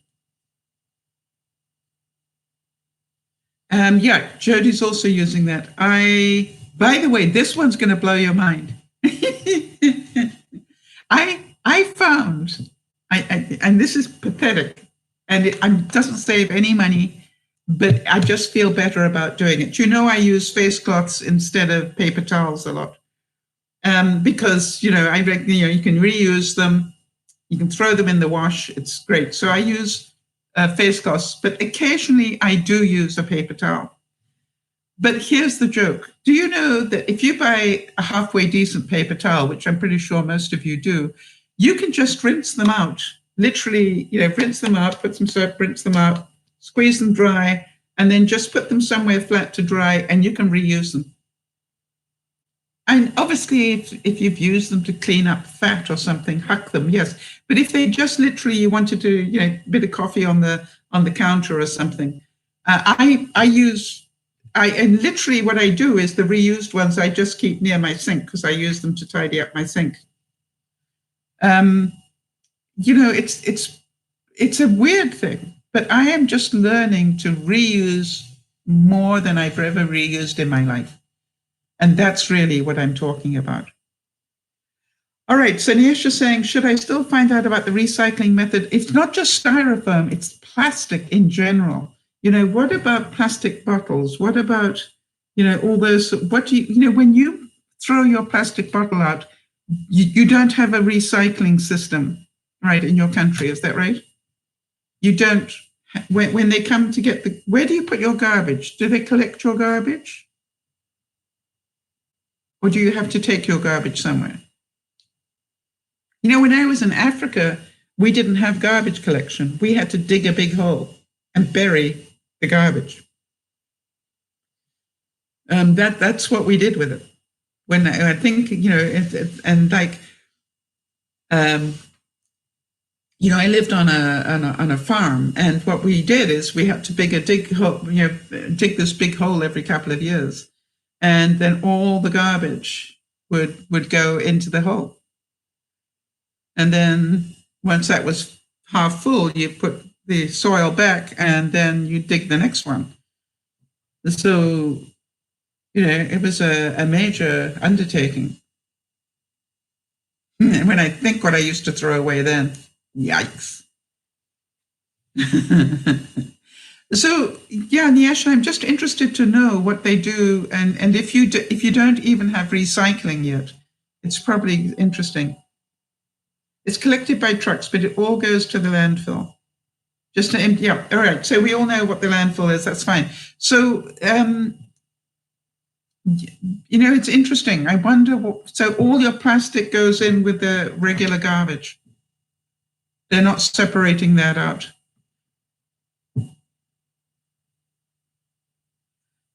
Jody's also using that. By the way, this one's going to blow your mind. I found, and this is pathetic, and it doesn't save any money, but I just feel better about doing it. I use face cloths instead of paper towels a lot, because you can reuse them, you can throw them in the wash. It's great. So I use face cloths, but occasionally I do use a paper towel. But here's the joke. Do you know that if you buy a halfway decent paper towel, which I'm pretty sure most of you do, you can just rinse them out. Literally, rinse them out, put some soap, rinse them out, squeeze them dry, and then just put them somewhere flat to dry, and you can reuse them. And obviously, if you've used them to clean up fat or something, huck them, yes. But if they just literally, you wanted to, a bit of coffee on the counter or something, and literally what I do is the reused ones I just keep near my sink because I use them to tidy up my sink. It's a weird thing, but I am just learning to reuse more than I've ever reused in my life. And that's really what I'm talking about. All right, so Niesha's saying, should I still find out about the recycling method? It's not just styrofoam, it's plastic in general. What about plastic bottles? What about, all those, what do when you throw your plastic bottle out, you don't have a recycling system, right, in your country, is that right? You don't, when they come to get where do you put your garbage? Do they collect your garbage? Or do you have to take your garbage somewhere? When I was in Africa, we didn't have garbage collection. We had to dig a big hole and bury the garbage. That's what we did with it. When I think, and like, I lived on a farm, and what we did is we had to dig this big hole every couple of years, and then all the garbage would go into the hole. And then once that was half full, you put the soil back, and then you dig the next one. So, it was a major undertaking. And when I think what I used to throw away then, yikes. So, Niesha, I'm just interested to know what they do, and if you don't even have recycling yet, it's probably interesting. It's collected by trucks, but it all goes to the landfill. Just to empty out. All right. So we all know what the landfill is. That's fine. So, it's interesting. I wonder so all your plastic goes in with the regular garbage. They're not separating that out.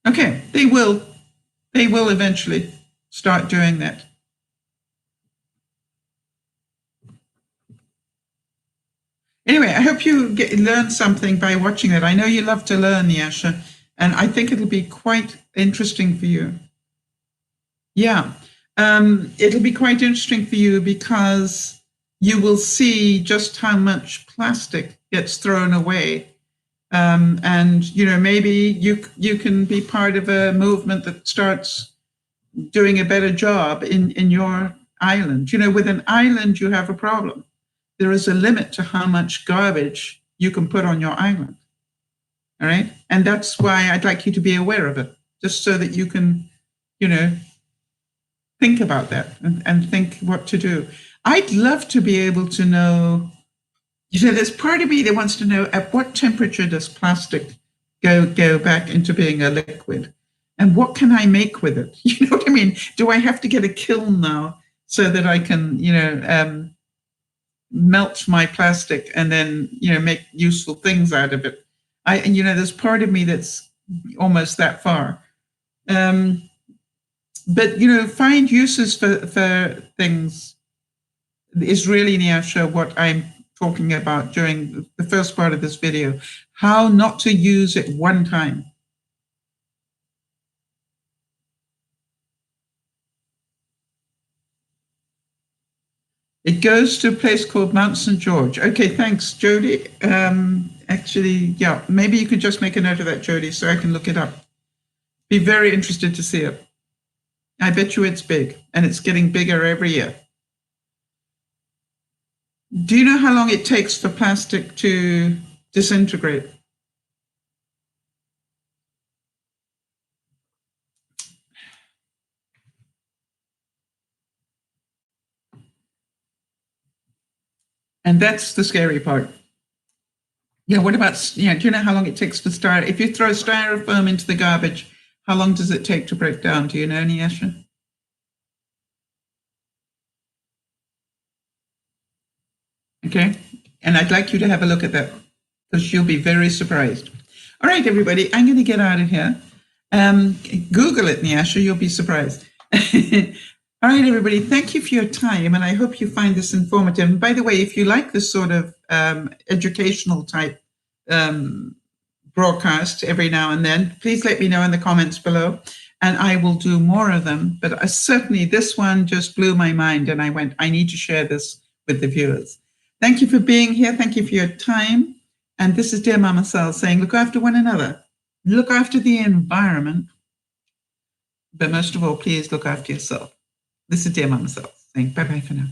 Okay, they will eventually start doing that. Anyway, I hope you learn something by watching that. I know you love to learn, Yasha, and I think it'll be quite interesting for you. Yeah, it'll be quite interesting for you because you will see just how much plastic gets thrown away. And, you know, maybe you can be part of a movement that starts doing a better job in your island. You know, with an island, you have a problem. There is a limit to how much garbage you can put on your island. All right. And that's why I'd like you to be aware of it, just so that you can, you know, think about that and think what to do. I'd love to be able to know, you know, there's part of me that wants to know at what temperature does plastic go back into being a liquid? And what can I make with it? You know what I mean? Do I have to get a kiln now so that I can, you know, melt my plastic and then, you know, make useful things out of it? And, you know, there's part of me that's almost that far. But, you know, find uses for things is really, Nyasha, what I'm talking about during the first part of this video. How not to use it one time. It goes to a place called Mount St. George. Okay, thanks, Jody. Actually, yeah, maybe you could just make a note of that, Jody, so I can look it up. Be very interested to see it. I bet you it's big, and it's getting bigger every year. Do you know how long it takes for plastic to disintegrate? And that's the scary part. Yeah, what about, yeah, do you know how long it takes to start? If you throw styrofoam into the garbage, how long does it take to break down? Do you know, Nyasha? Okay, and I'd like you to have a look at that because you'll be very surprised. All right, everybody, I'm going to get out of here. Google it, Nyasha, you'll be surprised. All right, everybody, thank you for your time, and I hope you find this informative. And by the way, if you like this sort of educational type broadcast every now and then, please let me know in the comments below, and I will do more of them. But certainly this one just blew my mind, and I need to share this with the viewers. Thank you for being here. Thank you for your time. And this is Dear Mama Sal saying, look after one another, look after the environment, but most of all, please look after yourself. This is Dear Mama Sal saying bye-bye for now.